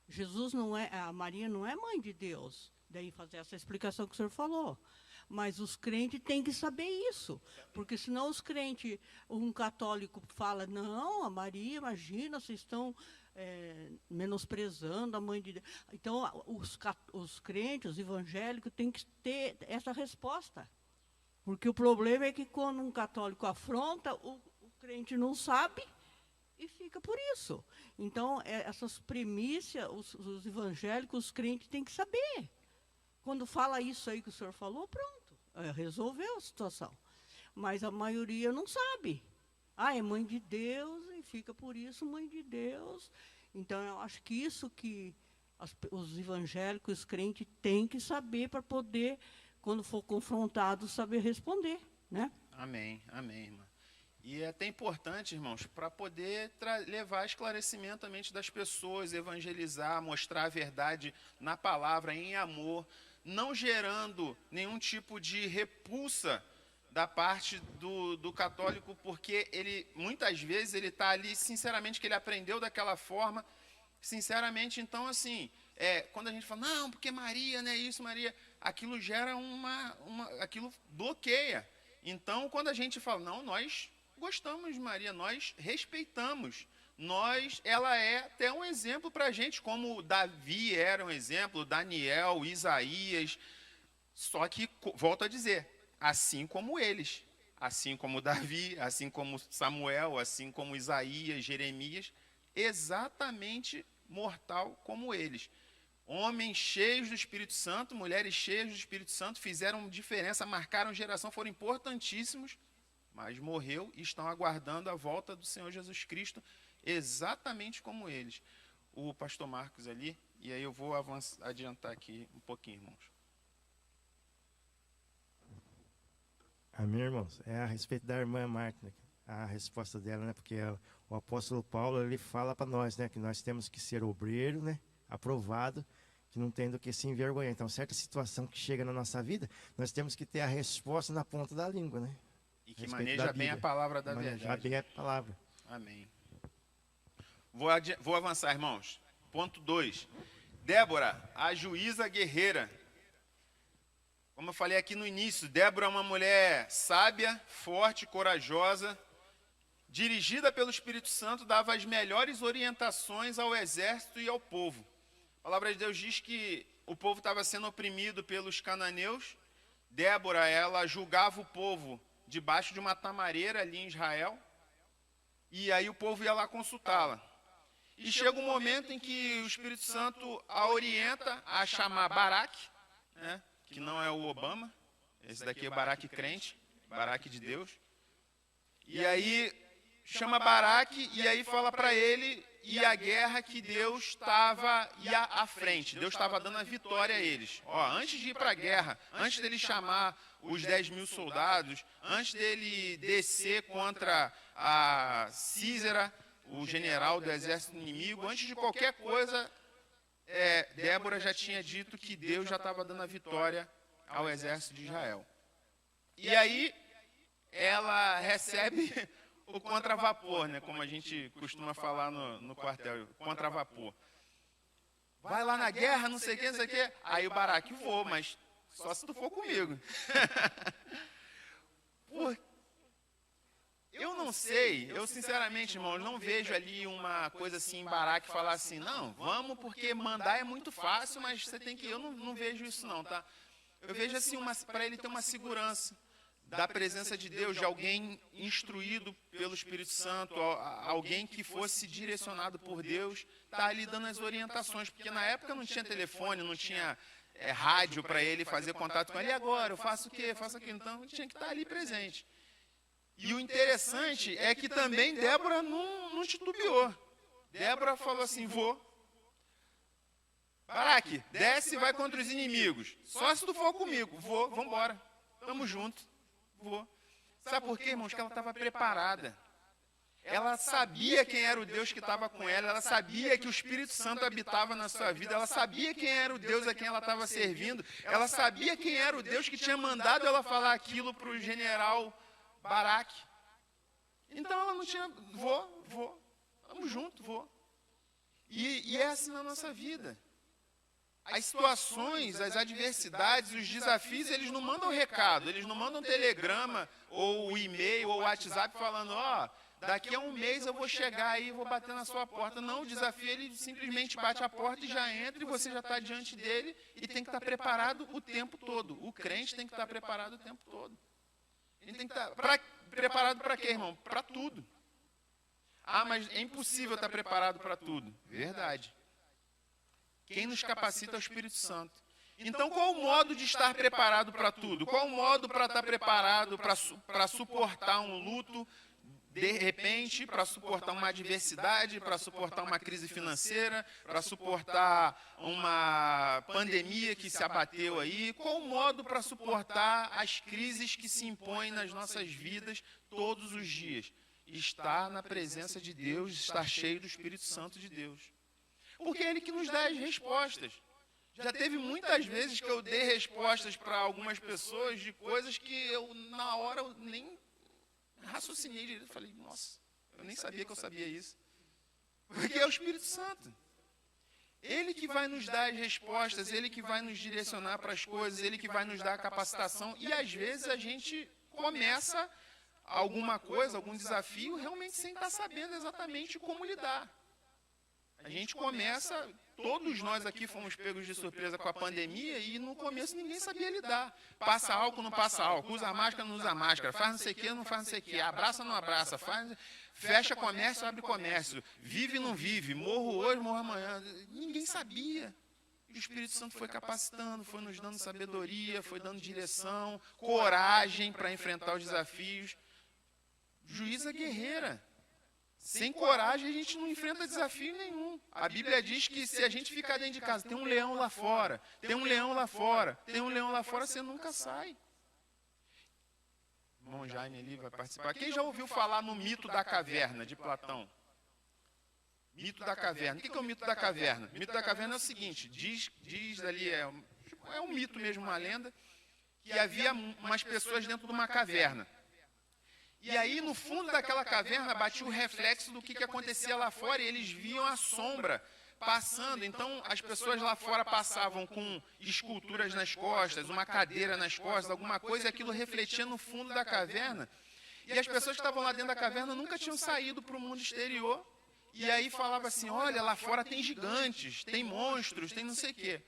Speaker 4: Jesus não é, a Maria não é mãe de Deus. Daí fazer essa explicação que o senhor falou. Mas os crentes têm que saber isso. Porque senão os crentes, um católico fala, não, a Maria, imagina, vocês estão menosprezando a mãe de Deus. Então, os crentes, os evangélicos, têm que ter essa resposta. Porque o problema é que quando um católico afronta, o crente não sabe e fica por isso. Então, essas primícias, os evangélicos, os crentes têm que saber. Quando fala isso aí que o senhor falou, pronto, resolveu a situação. Mas a maioria não sabe. Ah, é mãe de Deus e fica por isso mãe de Deus. Então, eu acho que isso que os evangélicos, os crentes, têm que saber para poder, quando for confrontado, saber responder, né?
Speaker 1: Amém, amém, irmã. E é até importante, irmãos, para poder levar esclarecimento à mente das pessoas, evangelizar, mostrar a verdade na palavra, em amor, não gerando nenhum tipo de repulsa da parte do católico, porque ele, muitas vezes, ele está ali, sinceramente, que ele aprendeu daquela forma, sinceramente, então, assim, quando a gente fala, não, porque Maria, né, isso, Maria, aquilo gera aquilo bloqueia. Então, quando a gente fala, não, nós gostamos de Maria, nós respeitamos, ela é até um exemplo para a gente, como Davi era um exemplo, Daniel, Isaías, só que, volto a dizer, assim como eles, assim como Davi, assim como Samuel, assim como Isaías, Jeremias, exatamente mortal como eles. Homens cheios do Espírito Santo, mulheres cheias do Espírito Santo, fizeram diferença, marcaram geração, foram importantíssimos, mas morreu e estão aguardando a volta do Senhor Jesus Cristo, exatamente como eles. O pastor Marcos ali, e aí eu vou adiantar aqui um pouquinho, irmãos.
Speaker 5: Amém, irmãos? É a respeito da irmã Marta, a resposta dela, né? Porque o apóstolo Paulo, ele fala para nós, né? Que nós temos que ser obreiro, né? Aprovado, que não tem do que se envergonhar. Então, certa situação que chega na nossa vida, nós temos que ter a resposta na ponta da língua, né?
Speaker 1: E que maneja bem a palavra da verdade.
Speaker 5: Maneja bem a palavra.
Speaker 1: Amém. Vou avançar, irmãos. Ponto 2. Débora, a juíza guerreira. Como eu falei aqui no início, Débora é uma mulher sábia, forte, corajosa, dirigida pelo Espírito Santo, dava as melhores orientações ao exército e ao povo. A palavra de Deus diz que o povo estava sendo oprimido pelos cananeus. Débora, ela julgava o povo debaixo de uma tamareira ali em Israel. E aí o povo ia lá consultá-la. E chega um momento em que o Espírito Santo a orienta a chamar Baraque, né, que não é o Obama, esse daqui é o Baraque crente, Baraque de Deus. E aí chama Baraque e aí fala para ele e a guerra que Deus ia à frente. Deus estava dando a vitória a eles. Antes de ir para a guerra, antes dele chamar os 10.000 soldados, antes dele descer contra a Císera, o general do exército inimigo, antes de qualquer coisa, Débora já tinha dito que Deus já estava dando a vitória ao exército de Israel. E aí ela recebe o contravapor, né, como a gente costuma falar no quartel, contravapor. Vai lá na guerra, não sei o que, não sei o que. Aí o Baraque, vou, mas só se tu for comigo. Eu não sei, eu sinceramente, irmãos, não vejo ali uma coisa assim em Baraque falar assim, não, vamos porque mandar é muito fácil, mas você tem que... Eu não vejo isso não, tá? Eu vejo assim, para ele ter uma segurança da presença de Deus, de alguém instruído pelo Espírito Santo, alguém que fosse direcionado por Deus, tá ali dando as orientações, porque na época não tinha telefone, não tinha rádio para ele fazer contato com ele, e agora, eu faço o quê? Faço aquilo, então tinha que estar ali presente. E o interessante é que também Débora não titubeou. Débora falou assim, vou. Baraque, desce e vai contra os inimigos. Só se tu for comigo. Vamos embora. Tamo junto. Vou. Sabe por quê, irmãos? Que ela estava preparada. Ela sabia quem era o Deus que estava com ela. Ela sabia que o Espírito Santo habitava na sua vida. Ela sabia quem era o Deus a quem ela estava servindo. Ela sabia quem era o Deus que tinha mandado ela falar aquilo para o general Baraque. Então ela não tinha, vou, vamos junto, vou. E é assim na nossa vida. As situações, as adversidades, os desafios, eles não mandam recado, eles não mandam telegrama, ou e-mail, ou WhatsApp falando, ó, daqui a um mês eu vou chegar aí e vou bater na sua porta. Não, o desafio, ele simplesmente bate a porta e já entra, e você já está diante dele, e tem que estar preparado o tempo todo. O crente tem que estar preparado o tempo todo. Ele tem que estar preparado para quê, irmão? Para tudo. Ah, mas é impossível estar preparado para tudo. Verdade. Quem nos capacita é o Espírito Santo. Então, qual o modo de estar preparado para tudo? Qual o modo para estar preparado para suportar um luto, de repente, para suportar uma adversidade, para suportar uma crise financeira, para suportar uma pandemia que se abateu aí? Qual o modo para suportar as crises que se impõem nas nossas vidas todos os dias? Estar na presença de Deus, estar cheio do Espírito Santo de Deus. Porque é Ele que nos dá as respostas. Já teve muitas vezes que eu dei respostas para algumas pessoas de coisas que eu, na hora, eu nem raciocinei direito. Falei, nossa, eu nem sabia que eu sabia isso. Porque é o Espírito Santo. Ele que vai nos dar as respostas, Ele que vai nos direcionar para as coisas, Ele que vai nos dar a capacitação. E às vezes a gente começa alguma coisa, algum desafio, realmente sem estar sabendo exatamente como lidar. A gente começa, todos nós aqui fomos pegos de surpresa com a pandemia e no começo ninguém sabia lidar. Passa álcool, não passa álcool, usa máscara, não usa máscara, faz não sei o que, não faz não sei o que, abraça, não abraça, fecha comércio, abre comércio, vive, não vive, morro hoje, morro amanhã. Ninguém sabia. E o Espírito Santo foi capacitando, foi nos dando sabedoria, foi dando direção, coragem para enfrentar os desafios. Juíza guerreira. Sem coragem a gente não enfrenta desafio nenhum. A Bíblia diz que se a gente ficar dentro de casa, tem um leão lá fora, tem um leão lá fora, tem um leão lá fora, você nunca sai. O irmão Jaime ali vai participar. Quem já ouviu falar no mito da caverna, de Platão? Mito da caverna. O que é o mito da caverna? O mito da caverna é o seguinte, diz ali, é um mito mesmo, uma lenda, que havia umas pessoas dentro de uma caverna. E aí, no fundo daquela caverna, batia o reflexo do que acontecia lá fora e eles viam a sombra passando. Então, as pessoas lá fora passavam com esculturas nas costas, uma cadeira nas costas, alguma coisa, e aquilo refletia no fundo da caverna. E as pessoas que estavam lá dentro da caverna nunca tinham saído para o mundo exterior. E aí falava assim, olha, lá fora tem gigantes, tem monstros, tem não sei o quê.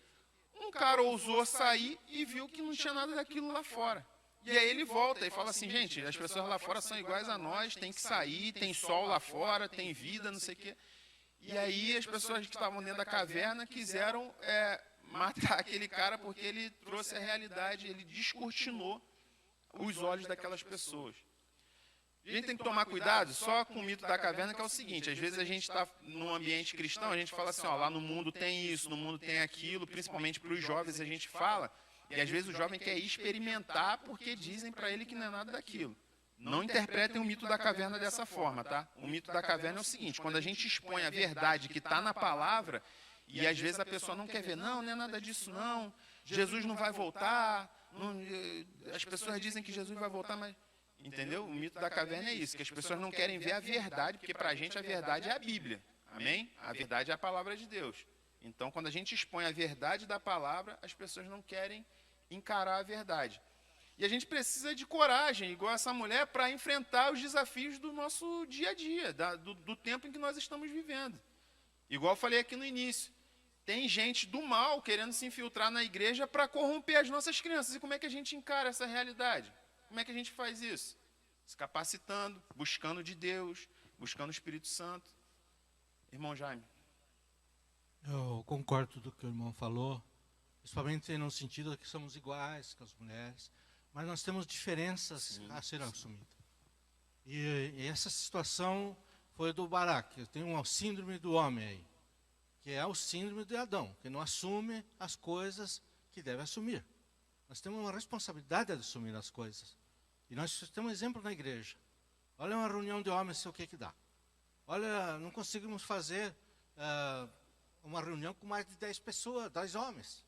Speaker 1: Um cara ousou sair e viu que não tinha nada daquilo lá fora. E aí ele volta e fala assim, gente, as pessoas lá fora são iguais a nós, tem que sair, tem sol lá fora, tem vida, não sei o quê. E aí as pessoas que estavam dentro da caverna quiseram matar aquele cara porque ele trouxe a realidade, ele descortinou os olhos daquelas pessoas. A gente tem que tomar cuidado só com o mito da caverna, que é o seguinte, às vezes a gente está num ambiente cristão, a gente fala assim, ó, lá no mundo tem isso, no mundo tem aquilo, principalmente para os jovens a gente fala. E às vezes o jovem quer experimentar porque dizem para ele que não é nada daquilo. Não interpretem o mito da caverna dessa forma, tá? O mito da caverna é o seguinte, quando a gente expõe a verdade que está na palavra, e às vezes a pessoa não quer ver, não é nada disso não, Jesus não vai voltar, as pessoas dizem que Jesus vai voltar, mas... Entendeu? O mito da caverna é isso, que as pessoas não querem ver a verdade, porque para a gente a verdade é a Bíblia, amém? A verdade é a palavra de Deus. Então, quando a gente expõe a verdade da palavra, as pessoas não querem encarar a verdade. E a gente precisa de coragem, igual essa mulher, para enfrentar os desafios do nosso dia a dia, do tempo em que nós estamos vivendo. Igual eu falei aqui no início, tem gente do mal querendo se infiltrar na igreja para corromper as nossas crianças. E como é que a gente encara essa realidade? Como é que a gente faz isso? Se capacitando, buscando de Deus, buscando o Espírito Santo. Irmão Jaime.
Speaker 6: Eu concordo com tudo que o irmão falou, principalmente no sentido de que somos iguais com as mulheres, mas nós temos diferenças a ser assumidas. E essa situação foi do Baraque. Tem um síndrome do homem aí, que é o síndrome de Adão, que não assume as coisas que deve assumir. Nós temos uma responsabilidade de assumir as coisas. E nós temos um exemplo na igreja. Olha uma reunião de homens, sei o que dá. Olha, não conseguimos fazer... uma reunião com mais de 10 pessoas, 10 homens.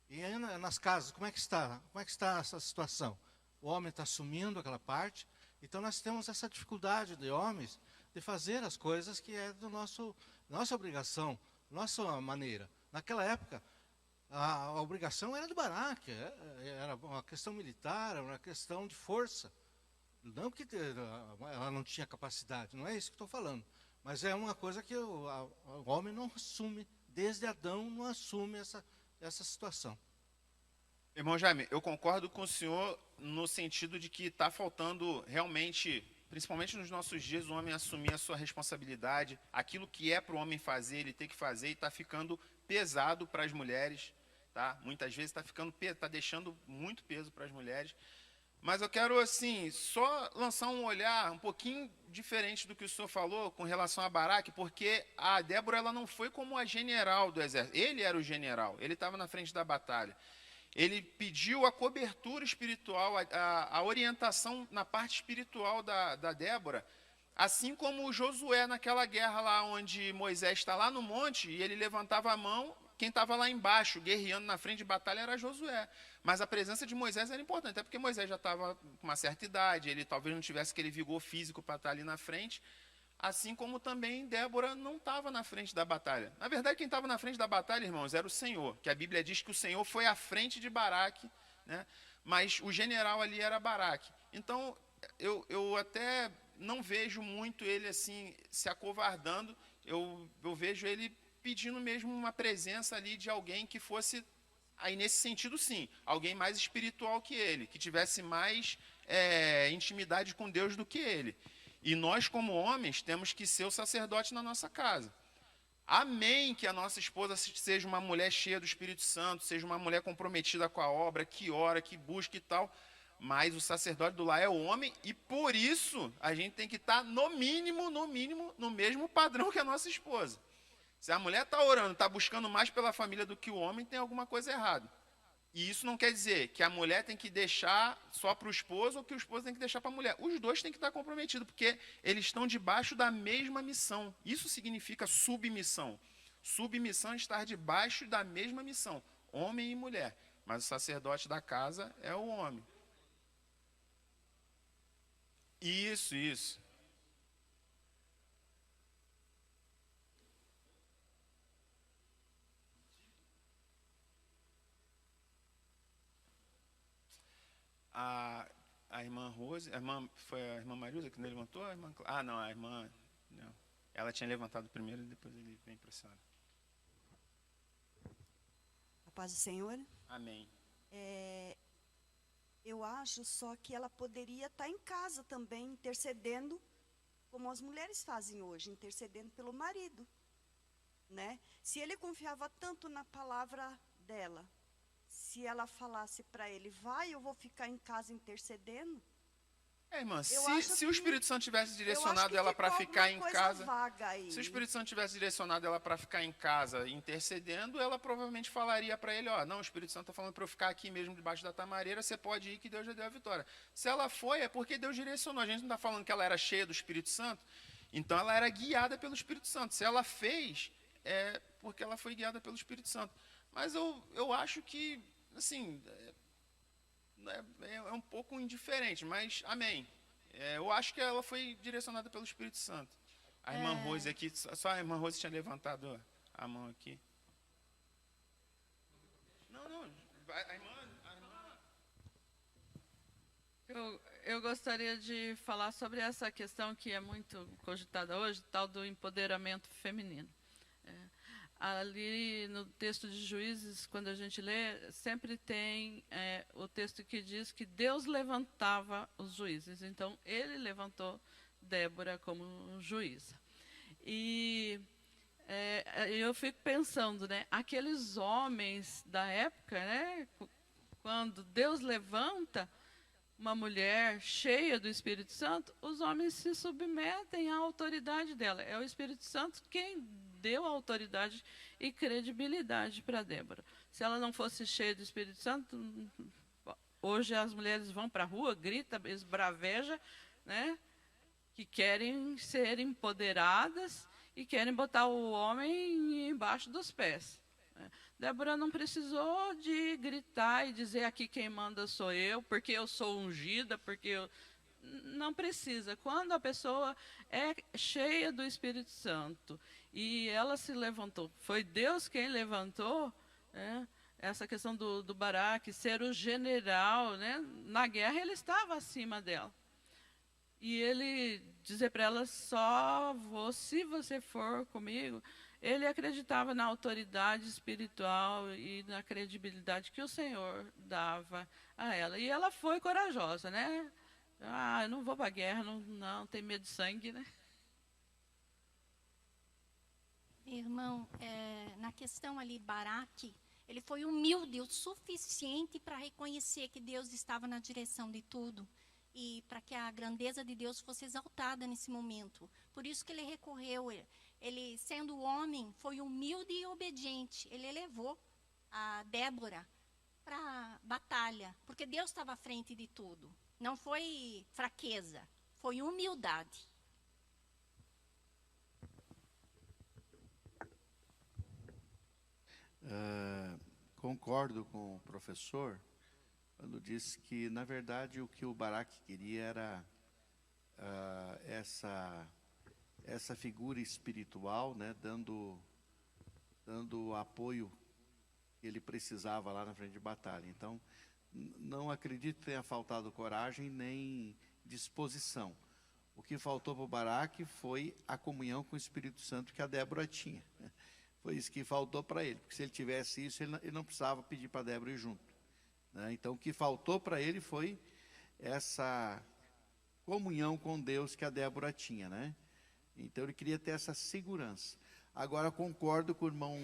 Speaker 6: E aí nas casas, como é que está? Como é que está essa situação? O homem está assumindo aquela parte, Então nós temos essa dificuldade de homens de fazer as coisas que é do nossa obrigação, nossa maneira. Naquela época, a obrigação era de Baraque, era uma questão militar, era uma questão de força. Não que ela não tinha capacidade, não é isso que estou falando. Mas é uma coisa que o homem não assume, desde Adão não assume essa situação.
Speaker 1: Irmão Jaime, eu concordo com o senhor no sentido de que está faltando realmente, principalmente nos nossos dias, o homem assumir a sua responsabilidade, aquilo que é para o homem fazer, ele tem que fazer, e está ficando pesado para as mulheres, tá? Muitas vezes está deixando muito peso para as mulheres. Mas eu quero, assim, só lançar um olhar um pouquinho diferente do que o senhor falou com relação a Baraque, porque a Débora ela não foi como a general do exército. Ele era o general, ele estava na frente da batalha. Ele pediu a cobertura espiritual, a orientação na parte espiritual da Débora, assim como o Josué naquela guerra lá onde Moisés está lá no monte e ele levantava a mão, quem estava lá embaixo guerreando na frente de batalha era Josué. Mas a presença de Moisés era importante, até porque Moisés já estava com uma certa idade, ele talvez não tivesse aquele vigor físico para estar ali na frente, assim como também Débora não estava na frente da batalha. Na verdade, quem estava na frente da batalha, irmãos, era o Senhor, que a Bíblia diz que o Senhor foi à frente de Baraque, né? Mas o general ali era Baraque. Então, eu até não vejo muito ele assim se acovardando, eu vejo ele pedindo mesmo uma presença ali de alguém que fosse, aí nesse sentido sim, alguém mais espiritual que ele, que tivesse mais intimidade com Deus do que ele. E nós, como homens, temos que ser o sacerdote na nossa casa. Amém que a nossa esposa seja uma mulher cheia do Espírito Santo, seja uma mulher comprometida com a obra, que ora, que busca e tal, mas o sacerdote do lar é o homem, e por isso a gente tem que estar, no mínimo, no mesmo padrão que a nossa esposa. Se a mulher está orando, está buscando mais pela família do que o homem, tem alguma coisa errada. E isso não quer dizer que a mulher tem que deixar só para o esposo ou que o esposo tem que deixar para a mulher. Os dois têm que estar comprometidos, porque eles estão debaixo da mesma missão. Isso significa submissão. Submissão é estar debaixo da mesma missão, homem e mulher. Mas o sacerdote da casa é o homem. Isso. A irmã Rose, foi a irmã Marilda que não levantou? Não, a irmã, não. Ela tinha levantado primeiro e depois ele vem para a senhora.
Speaker 7: A paz do Senhor.
Speaker 1: Amém.
Speaker 7: Eu acho só que ela poderia estar em casa também, intercedendo, como as mulheres fazem hoje, intercedendo pelo marido, né? Se ele confiava tanto na palavra dela, se ela falasse para ele, vai, eu vou ficar em casa intercedendo.
Speaker 1: Irmã, se o Espírito Santo tivesse direcionado ela para ficar em casa, se o Espírito Santo tivesse direcionado ela para ficar em casa intercedendo, ela provavelmente falaria para ele, não, o Espírito Santo está falando para eu ficar aqui mesmo debaixo da tamareira, você pode ir que Deus já deu a vitória. Se ela foi, é porque Deus direcionou. A gente não está falando que ela era cheia do Espírito Santo, então ela era guiada pelo Espírito Santo. Se ela fez, é porque ela foi guiada pelo Espírito Santo. Mas eu acho que, assim, é um pouco indiferente, mas amém. Eu acho que ela foi direcionada pelo Espírito Santo. A irmã Rose aqui, só a irmã Rose tinha levantado a mão aqui. Não, a irmã...
Speaker 3: Eu gostaria de falar sobre essa questão que é muito cogitada hoje, tal do empoderamento feminino. Ali no texto de Juízes, quando a gente lê, sempre tem o texto que diz que Deus levantava os juízes. Então, ele levantou Débora como juíza. E eu fico pensando, né, aqueles homens da época, né, quando Deus levanta uma mulher cheia do Espírito Santo, os homens se submetem à autoridade dela. É o Espírito Santo quem deu autoridade e credibilidade para Débora. Se ela não fosse cheia do Espírito Santo, hoje as mulheres vão para a rua, gritam, esbravejam, né, que querem ser empoderadas e querem botar o homem embaixo dos pés. Débora não precisou de gritar e dizer aqui quem manda sou eu, porque eu sou ungida, porque eu... não precisa. Quando a pessoa é cheia do Espírito Santo e ela se levantou, foi Deus quem levantou, né? Essa questão do Baraque ser o general, né? Na guerra ele estava acima dela. E ele dizer para ela, só vou, se você for comigo. Ele acreditava na autoridade espiritual e na credibilidade que o Senhor dava a ela. E ela foi corajosa, né? Eu não vou para a guerra, não, tem medo de sangue, né?
Speaker 8: Irmão, na questão ali, Baraque, ele foi humilde o suficiente para reconhecer que Deus estava na direção de tudo e para que a grandeza de Deus fosse exaltada nesse momento. Por isso que ele recorreu, ele sendo homem, foi humilde e obediente. Ele elevou a Débora para a batalha, porque Deus estava à frente de tudo. Não foi fraqueza, foi humildade.
Speaker 2: Concordo com o professor quando disse que, na verdade, o que o Baraque queria era essa figura espiritual, né, dando o apoio que ele precisava lá na frente de batalha. Então, não acredito que tenha faltado coragem nem disposição. O que faltou para o Baraque foi a comunhão com o Espírito Santo que a Débora tinha. Foi isso que faltou para ele, porque se ele tivesse isso, ele não precisava pedir para a Débora ir junto, né? Então, o que faltou para ele foi essa comunhão com Deus que a Débora tinha, né? Então, ele queria ter essa segurança. Agora, concordo com o irmão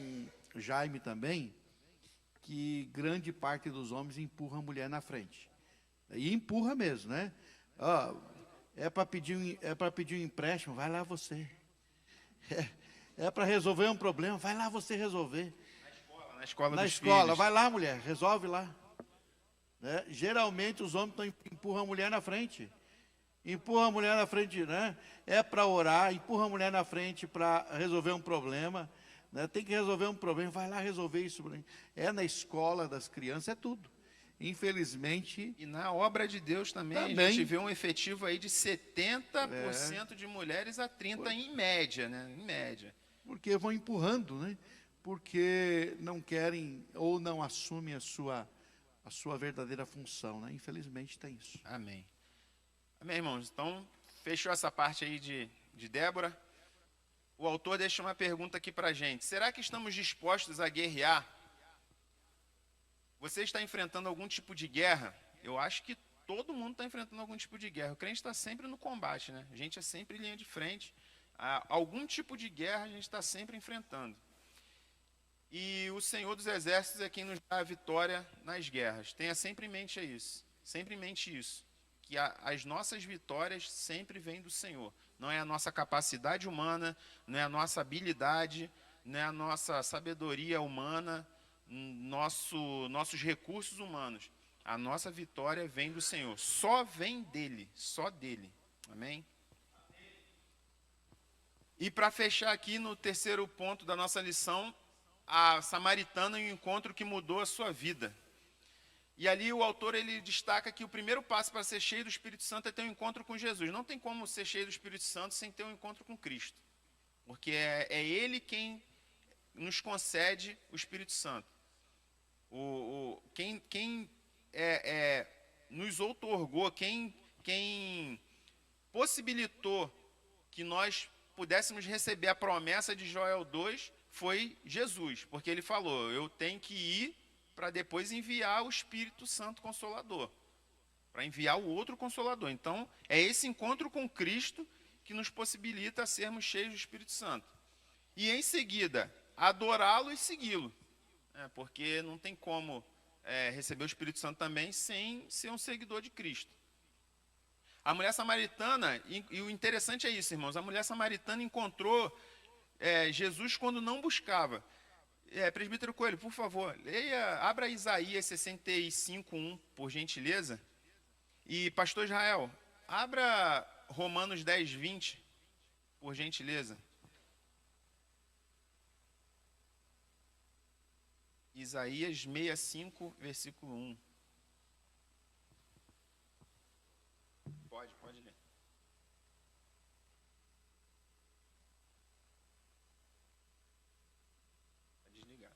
Speaker 2: Jaime também, que grande parte dos homens empurra a mulher na frente. E empurra mesmo, né? É para pedir um empréstimo, vai lá você. É para resolver um problema, vai lá você resolver.
Speaker 1: Na escola
Speaker 2: Na
Speaker 1: dos
Speaker 2: escola,
Speaker 1: filhos.
Speaker 2: vai lá, mulher, resolve lá. Né? Geralmente os homens empurram a mulher na frente. Empurra a mulher na frente, né? É para orar, empurra a mulher na frente para resolver um problema. Né? Tem que resolver um problema, vai lá resolver isso. É na escola das crianças, é tudo. Infelizmente.
Speaker 1: E na obra de Deus também, a gente vê um efetivo aí de 70% de mulheres a 30% em média, né? Em média.
Speaker 2: Porque vão empurrando, né? Porque não querem ou não assumem a sua verdadeira função, né? Infelizmente tem isso.
Speaker 1: Amém. Amém, irmãos. Então, fechou essa parte aí de Débora. O autor deixa uma pergunta aqui para a gente. Será que estamos dispostos a guerrear? Você está enfrentando algum tipo de guerra? Eu acho que todo mundo está enfrentando algum tipo de guerra. O crente está sempre no combate, né? A gente é sempre linha de frente. Algum tipo de guerra a gente está sempre enfrentando. E o Senhor dos Exércitos é quem nos dá a vitória nas guerras. Tenha sempre em mente isso. Sempre em mente isso. Que as nossas vitórias sempre vêm do Senhor. Não é a nossa capacidade humana, não é a nossa habilidade, não é a nossa sabedoria humana, nossos recursos humanos. A nossa vitória vem do Senhor. Só vem dele, só dele. Amém? E para fechar aqui no terceiro ponto da nossa lição, a samaritana e o encontro que mudou a sua vida. E ali o autor ele destaca que o primeiro passo para ser cheio do Espírito Santo é ter um encontro com Jesus. Não tem como ser cheio do Espírito Santo sem ter um encontro com Cristo. Porque é Ele quem nos concede o Espírito Santo. Quem nos outorgou, quem possibilitou que nós pudéssemos receber a promessa de Joel 2 foi Jesus, porque ele falou, eu tenho que ir para depois enviar o Espírito Santo Consolador, para enviar o outro Consolador. Então, é esse encontro com Cristo que nos possibilita sermos cheios do Espírito Santo. E em seguida, adorá-lo e segui-lo, porque não tem como receber o Espírito Santo também sem ser um seguidor de Cristo. A mulher samaritana, e o interessante é isso, irmãos, a mulher samaritana encontrou Jesus quando não buscava. Presbítero Coelho, por favor, abra Isaías 65:1, por gentileza. E pastor Israel, abra Romanos 10:20, por gentileza. Isaías 65, versículo 1. Pode. Pode ler. Tá desligado.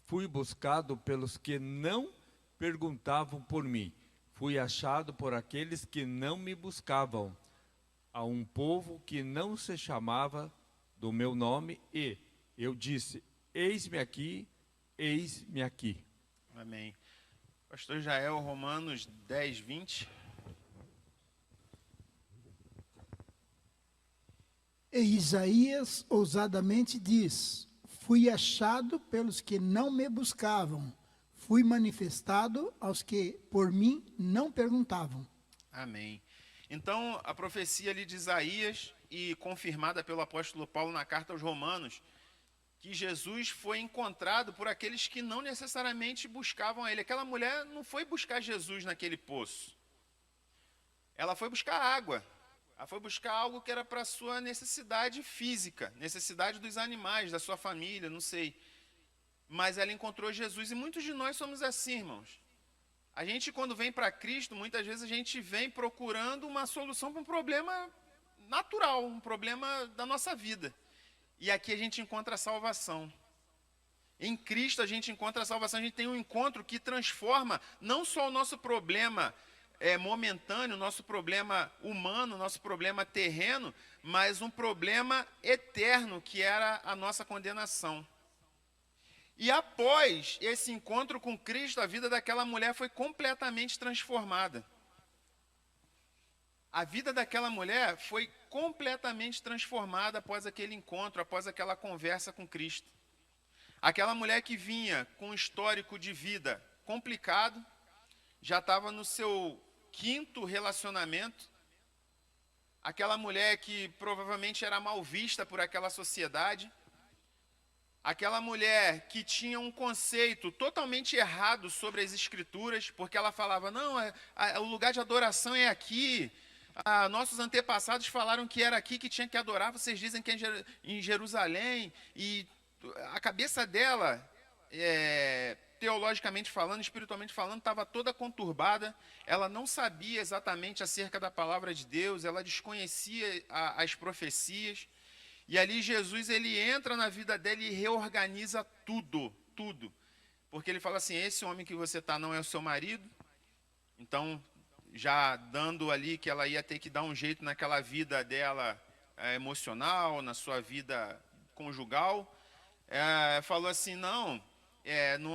Speaker 9: Fui buscado pelos que não perguntavam por mim. Fui achado por aqueles que não me buscavam. A um povo que não se chamava do meu nome, e eu disse: eis-me aqui, eis-me aqui.
Speaker 1: Amém. Pastor Jael, Romanos 10, 20.
Speaker 10: E Isaías ousadamente diz: fui achado pelos que não me buscavam, fui manifestado aos que por mim não perguntavam.
Speaker 1: Amém. Então, a profecia ali de Isaías, e confirmada pelo apóstolo Paulo na carta aos Romanos, que Jesus foi encontrado por aqueles que não necessariamente buscavam a ele. Aquela mulher não foi buscar Jesus naquele poço. Ela foi buscar água. Ela foi buscar algo que era para a sua necessidade física, necessidade dos animais, da sua família, não sei. Mas ela encontrou Jesus, e muitos de nós somos assim, irmãos. A gente, quando vem para Cristo, muitas vezes a gente vem procurando uma solução para um problema natural, um problema da nossa vida. E aqui a gente encontra a salvação. Em Cristo a gente encontra a salvação, a gente tem um encontro que transforma não só o nosso problema momentâneo, nosso problema humano, nosso problema terreno, mas um problema eterno, que era a nossa condenação. E após esse encontro com Cristo, a vida daquela mulher foi completamente transformada. A vida daquela mulher foi completamente transformada após aquele encontro, após aquela conversa com Cristo. Aquela mulher que vinha com um histórico de vida complicado, já estava no seu 5º relacionamento. Aquela mulher que provavelmente era mal vista por aquela sociedade. Aquela mulher que tinha um conceito totalmente errado sobre as Escrituras, porque ela falava: não, o lugar de adoração é aqui. Nossos antepassados falaram que era aqui que tinha que adorar, vocês dizem que é em Jerusalém. E a cabeça dela, teologicamente falando, espiritualmente falando, estava toda conturbada. Ela não sabia exatamente acerca da palavra de Deus, ela desconhecia as profecias. E ali Jesus, ele entra na vida dela e reorganiza tudo. Porque ele fala assim: esse homem que você está não é o seu marido. Então, já dando ali que ela ia ter que dar um jeito naquela vida dela emocional, na sua vida conjugal. Falou assim: não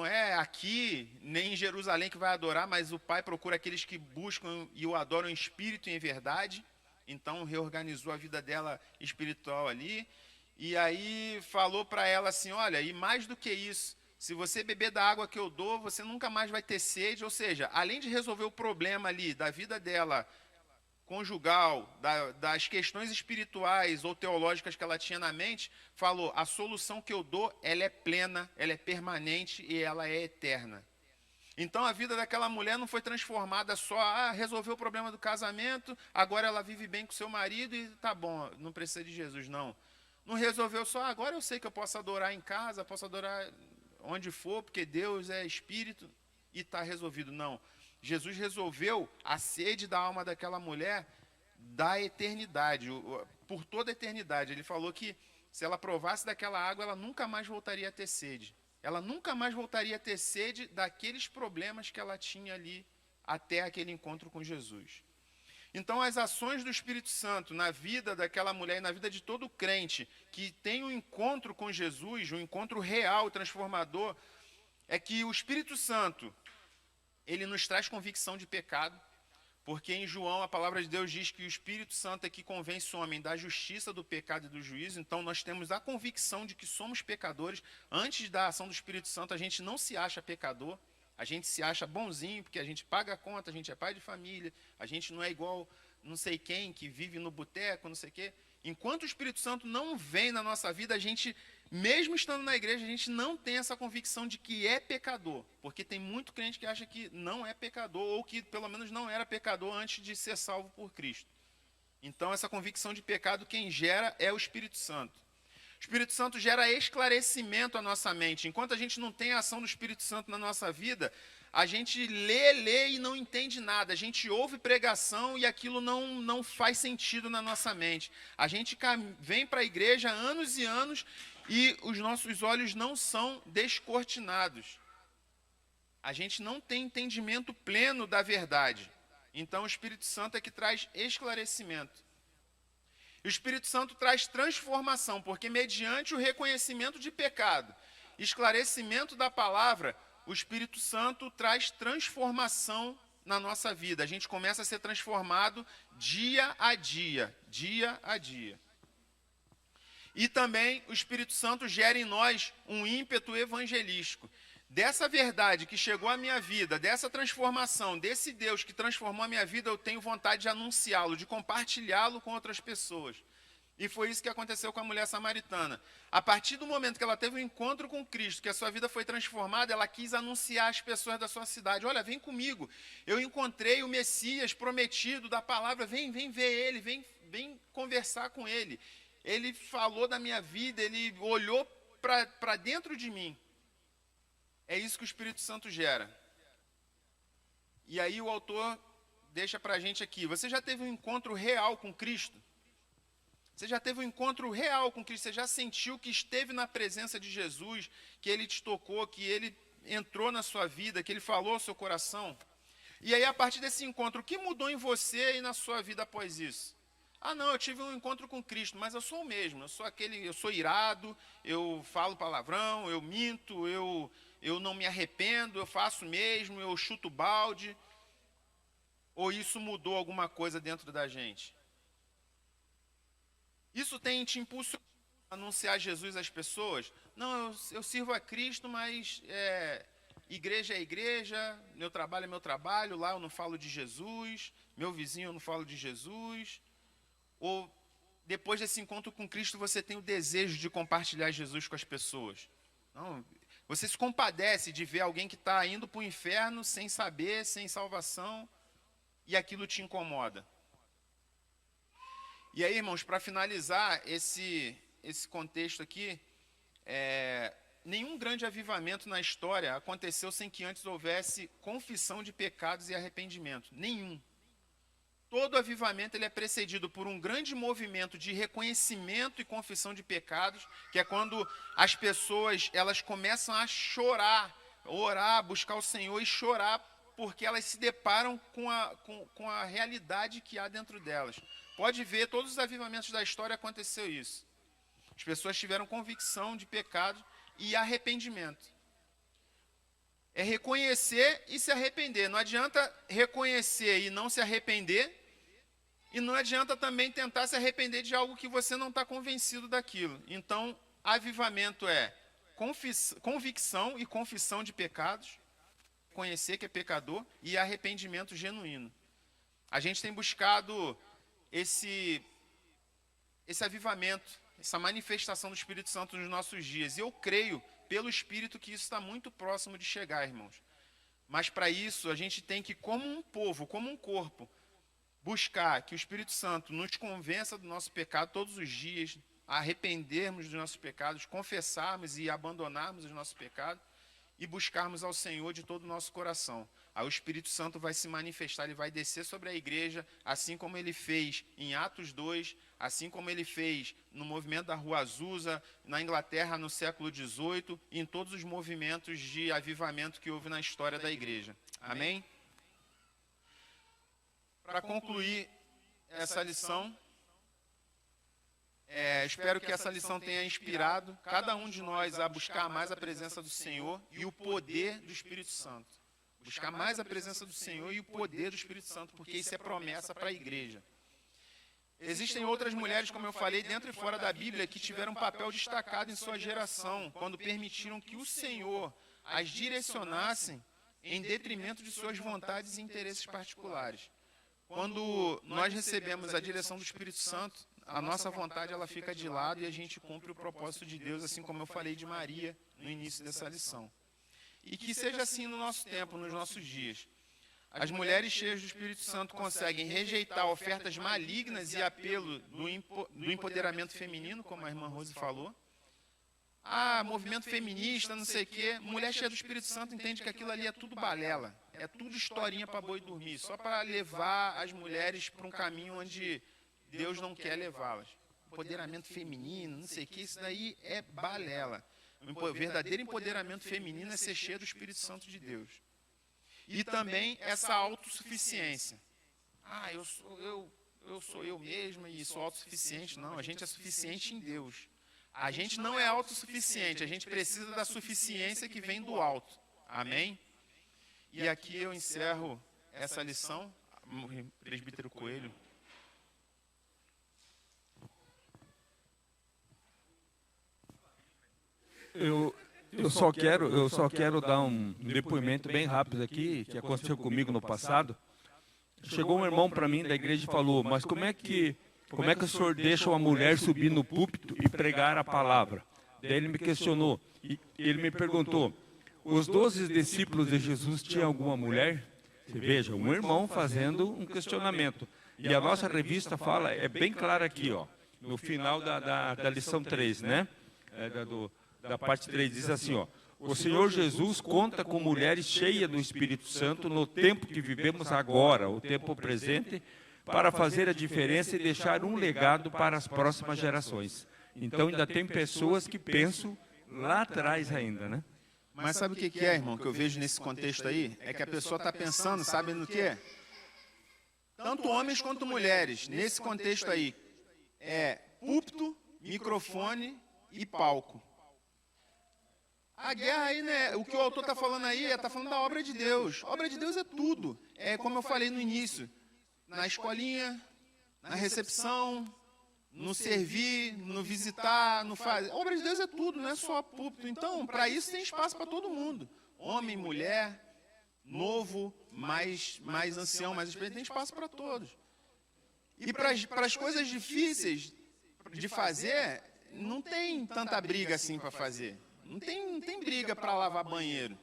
Speaker 1: é aqui, nem em Jerusalém que vai adorar, mas o Pai procura aqueles que buscam e o adoram em espírito e em verdade. Então, reorganizou a vida dela espiritual ali. E aí falou para ela assim: olha, e mais do que isso, se você beber da água que eu dou, você nunca mais vai ter sede. Ou seja, além de resolver o problema ali da vida dela conjugal, das questões espirituais ou teológicas que ela tinha na mente, falou: a solução que eu dou, ela é plena, ela é permanente e ela é eterna. Então a vida daquela mulher não foi transformada só, resolveu o problema do casamento, agora ela vive bem com seu marido e tá bom, não precisa de Jesus, não. Não resolveu só, agora eu sei que eu posso adorar em casa, posso adorar onde for, porque Deus é espírito e está resolvido. Não. Jesus resolveu a sede da alma daquela mulher da eternidade, por toda a eternidade. Ele falou que se ela provasse daquela água, ela nunca mais voltaria a ter sede. Ela nunca mais voltaria a ter sede daqueles problemas que ela tinha ali até aquele encontro com Jesus. Então, as ações do Espírito Santo na vida daquela mulher e na vida de todo crente que tem um encontro com Jesus, um encontro real, transformador, é que o Espírito Santo, ele nos traz convicção de pecado, porque em João a palavra de Deus diz que o Espírito Santo é que convence o homem da justiça, do pecado e do juízo. Então nós temos a convicção de que somos pecadores. Antes da ação do Espírito Santo a gente não se acha pecador, a gente se acha bonzinho, porque a gente paga a conta, a gente é pai de família, a gente não é igual não sei quem que vive no boteco, não sei o quê. Enquanto o Espírito Santo não vem na nossa vida, a gente, mesmo estando na igreja, a gente não tem essa convicção de que é pecador. Porque tem muito crente que acha que não é pecador, ou que pelo menos não era pecador antes de ser salvo por Cristo. Então essa convicção de pecado, quem gera é o Espírito Santo. O Espírito Santo gera esclarecimento à nossa mente. Enquanto a gente não tem a ação do Espírito Santo na nossa vida, a gente lê e não entende nada. A gente ouve pregação e aquilo não faz sentido na nossa mente. A gente vem para a igreja há anos e anos e os nossos olhos não são descortinados. A gente não tem entendimento pleno da verdade. Então o Espírito Santo é que traz esclarecimento. E o Espírito Santo traz transformação, porque mediante o reconhecimento de pecado, esclarecimento da palavra, o Espírito Santo traz transformação na nossa vida. A gente começa a ser transformado dia a dia, dia a dia. E também o Espírito Santo gera em nós um ímpeto evangelístico. Dessa verdade que chegou à minha vida, dessa transformação, desse Deus que transformou a minha vida, eu tenho vontade de anunciá-lo, de compartilhá-lo com outras pessoas. E foi isso que aconteceu com a mulher samaritana. A partir do momento que ela teve um encontro com Cristo, que a sua vida foi transformada, ela quis anunciar às pessoas da sua cidade: olha, vem comigo, eu encontrei o Messias prometido da palavra, vem ver ele, vem conversar com ele. Ele falou da minha vida, ele olhou para dentro de mim. É isso que o Espírito Santo gera. E aí o autor deixa para a gente aqui: você já teve um encontro real com Cristo? Você já teve um encontro real com Cristo? Você já sentiu que esteve na presença de Jesus, que Ele te tocou, que Ele entrou na sua vida, que Ele falou ao seu coração? E aí, a partir desse encontro, o que mudou em você e na sua vida após isso? Ah, não, eu tive um encontro com Cristo, mas eu sou o mesmo. Eu sou irado, eu falo palavrão, eu minto, eu não me arrependo, eu faço mesmo, eu chuto balde. Ou isso mudou alguma coisa dentro da gente? Isso tem te impulsionado a anunciar Jesus às pessoas? Não, eu sirvo a Cristo, mas igreja é igreja, meu trabalho é meu trabalho, lá eu não falo de Jesus, meu vizinho eu não falo de Jesus. Ou depois desse encontro com Cristo você tem o desejo de compartilhar Jesus com as pessoas? Não, você se compadece de ver alguém que está indo para o inferno sem saber, sem salvação, e aquilo te incomoda. E aí, irmãos, para finalizar esse contexto aqui, nenhum grande avivamento na história aconteceu sem que antes houvesse confissão de pecados e arrependimento. Nenhum. Todo avivamento ele é precedido por um grande movimento de reconhecimento e confissão de pecados, que é quando as pessoas elas começam a chorar, orar, buscar o Senhor e chorar, porque elas se deparam com a realidade que há dentro delas. Pode ver, todos os avivamentos da história aconteceu isso. As pessoas tiveram convicção de pecado e arrependimento. É reconhecer e se arrepender. Não adianta reconhecer e não se arrepender, e não adianta também tentar se arrepender de algo que você não está convencido daquilo. Então, avivamento é convicção e confissão de pecados, conhecer que é pecador, e arrependimento genuíno. A gente tem buscado esse avivamento, essa manifestação do Espírito Santo nos nossos dias. E eu creio, pelo Espírito, que isso está muito próximo de chegar, irmãos. Mas para isso, a gente tem que, como um povo, como um corpo, buscar que o Espírito Santo nos convença do nosso pecado todos os dias, arrependermos dos nossos pecados, confessarmos e abandonarmos os nossos pecados e buscarmos ao Senhor de todo o nosso coração. Aí o Espírito Santo vai se manifestar, ele vai descer sobre a igreja, assim como ele fez em Atos 2, assim como ele fez no movimento da Rua Azusa, na Inglaterra no século XVIII, e em todos os movimentos de avivamento que houve na história da igreja. Amém? Para concluir essa lição, espero que essa lição tenha inspirado cada um de nós a buscar mais a presença do Senhor e o poder do Espírito Santo. Buscar mais a presença do Senhor e o poder do Espírito Santo, porque isso é promessa para a igreja. Existem outras mulheres, como eu falei, dentro e fora da Bíblia, que tiveram um papel destacado em sua geração, quando permitiram que o Senhor as direcionassem em detrimento de suas vontades e interesses particulares. Quando nós recebemos a direção do Espírito Santo, a nossa vontade ela fica de lado e a gente cumpre o propósito de Deus, assim como eu falei de Maria no início dessa lição. E que seja assim no nosso tempo, nos nossos dias. As mulheres cheias do Espírito Santo conseguem rejeitar ofertas malignas e apelo do empoderamento feminino, como a irmã Rose falou, movimento feminista, não sei o quê. Mulher cheia do Espírito Santo entende que aquilo ali é tudo balela. É tudo historinha para boi dormir, só para levar as mulheres para um caminho onde Deus não quer levá-las. Empoderamento feminino, não sei o quê, isso daí é balela. O verdadeiro empoderamento feminino é ser cheio do Espírito Santo de Deus. E também essa autossuficiência. Eu sou eu mesma e sou autossuficiente. Não, a gente é suficiente em Deus. A gente não é autossuficiente, a gente precisa da suficiência que vem do alto. Amém? E aqui eu encerro essa lição. Presbítero Coelho.
Speaker 9: Eu só quero dar um depoimento bem rápido aqui, que aconteceu comigo no passado. Chegou um irmão para mim da igreja e falou, mas como é que o senhor deixa uma mulher subir no púlpito e pregar a palavra? Daí ele me questionou, e ele me perguntou, os 12 discípulos de Jesus tinham alguma mulher? Você veja, um irmão fazendo um questionamento. E a nossa revista fala, é bem claro aqui, ó, no final da lição 3, né? Da parte 3, diz assim, ó, o Senhor Jesus conta com mulheres cheias do Espírito Santo no tempo que vivemos agora, o tempo presente, para fazer a diferença e deixar um legado para as próximas gerações. Então ainda tem pessoas que pensam lá atrás ainda, né?
Speaker 1: Mas sabe o que é, irmão, que eu vejo nesse contexto aí? É que a pessoa está pensando, sabe no quê? Tanto homens quanto mulheres, nesse contexto aí, é púlpito, microfone e palco. A guerra aí, né, o que o autor está falando aí, está falando da obra de Deus. A obra de Deus é tudo. É como eu falei no início, na escolinha, na recepção, no servir, no visitar, no fazer. A obra de Deus é tudo, não é só púlpito. Então, para isso tem espaço para todo mundo. Homem, mulher, novo, mais ancião, mais experiente, tem espaço para todos. E para as coisas difíceis de fazer, não tem tanta briga assim para fazer. Não tem briga para lavar banheiro,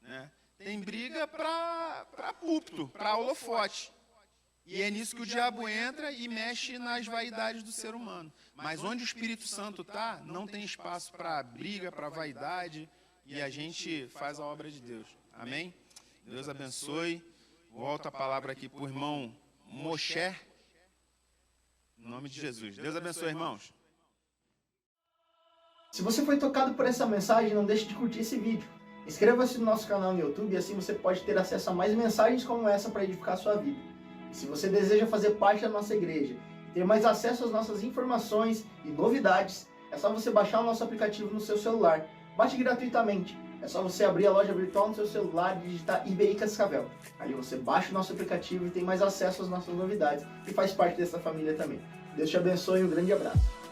Speaker 1: né? Tem briga para púlpito, para holofote. E é nisso que o diabo entra e mexe nas vaidades do ser humano. Mas onde o Espírito Santo está, não tem espaço para briga, para vaidade, e a gente faz a obra de Deus. Amém? Deus abençoe. Volto a palavra aqui para o irmão Moshe, em nome de Jesus. Deus abençoe, irmãos.
Speaker 11: Se você foi tocado por essa mensagem, não deixe de curtir esse vídeo. Inscreva-se no nosso canal no YouTube e assim você pode ter acesso a mais mensagens como essa para edificar a sua vida. E se você deseja fazer parte da nossa igreja e ter mais acesso às nossas informações e novidades, é só você baixar o nosso aplicativo no seu celular. Baixe gratuitamente. É só você abrir a loja virtual no seu celular e digitar IBI Cascavel. Ali você baixa o nosso aplicativo e tem mais acesso às nossas novidades e faz parte dessa família também. Deus te abençoe e um grande abraço.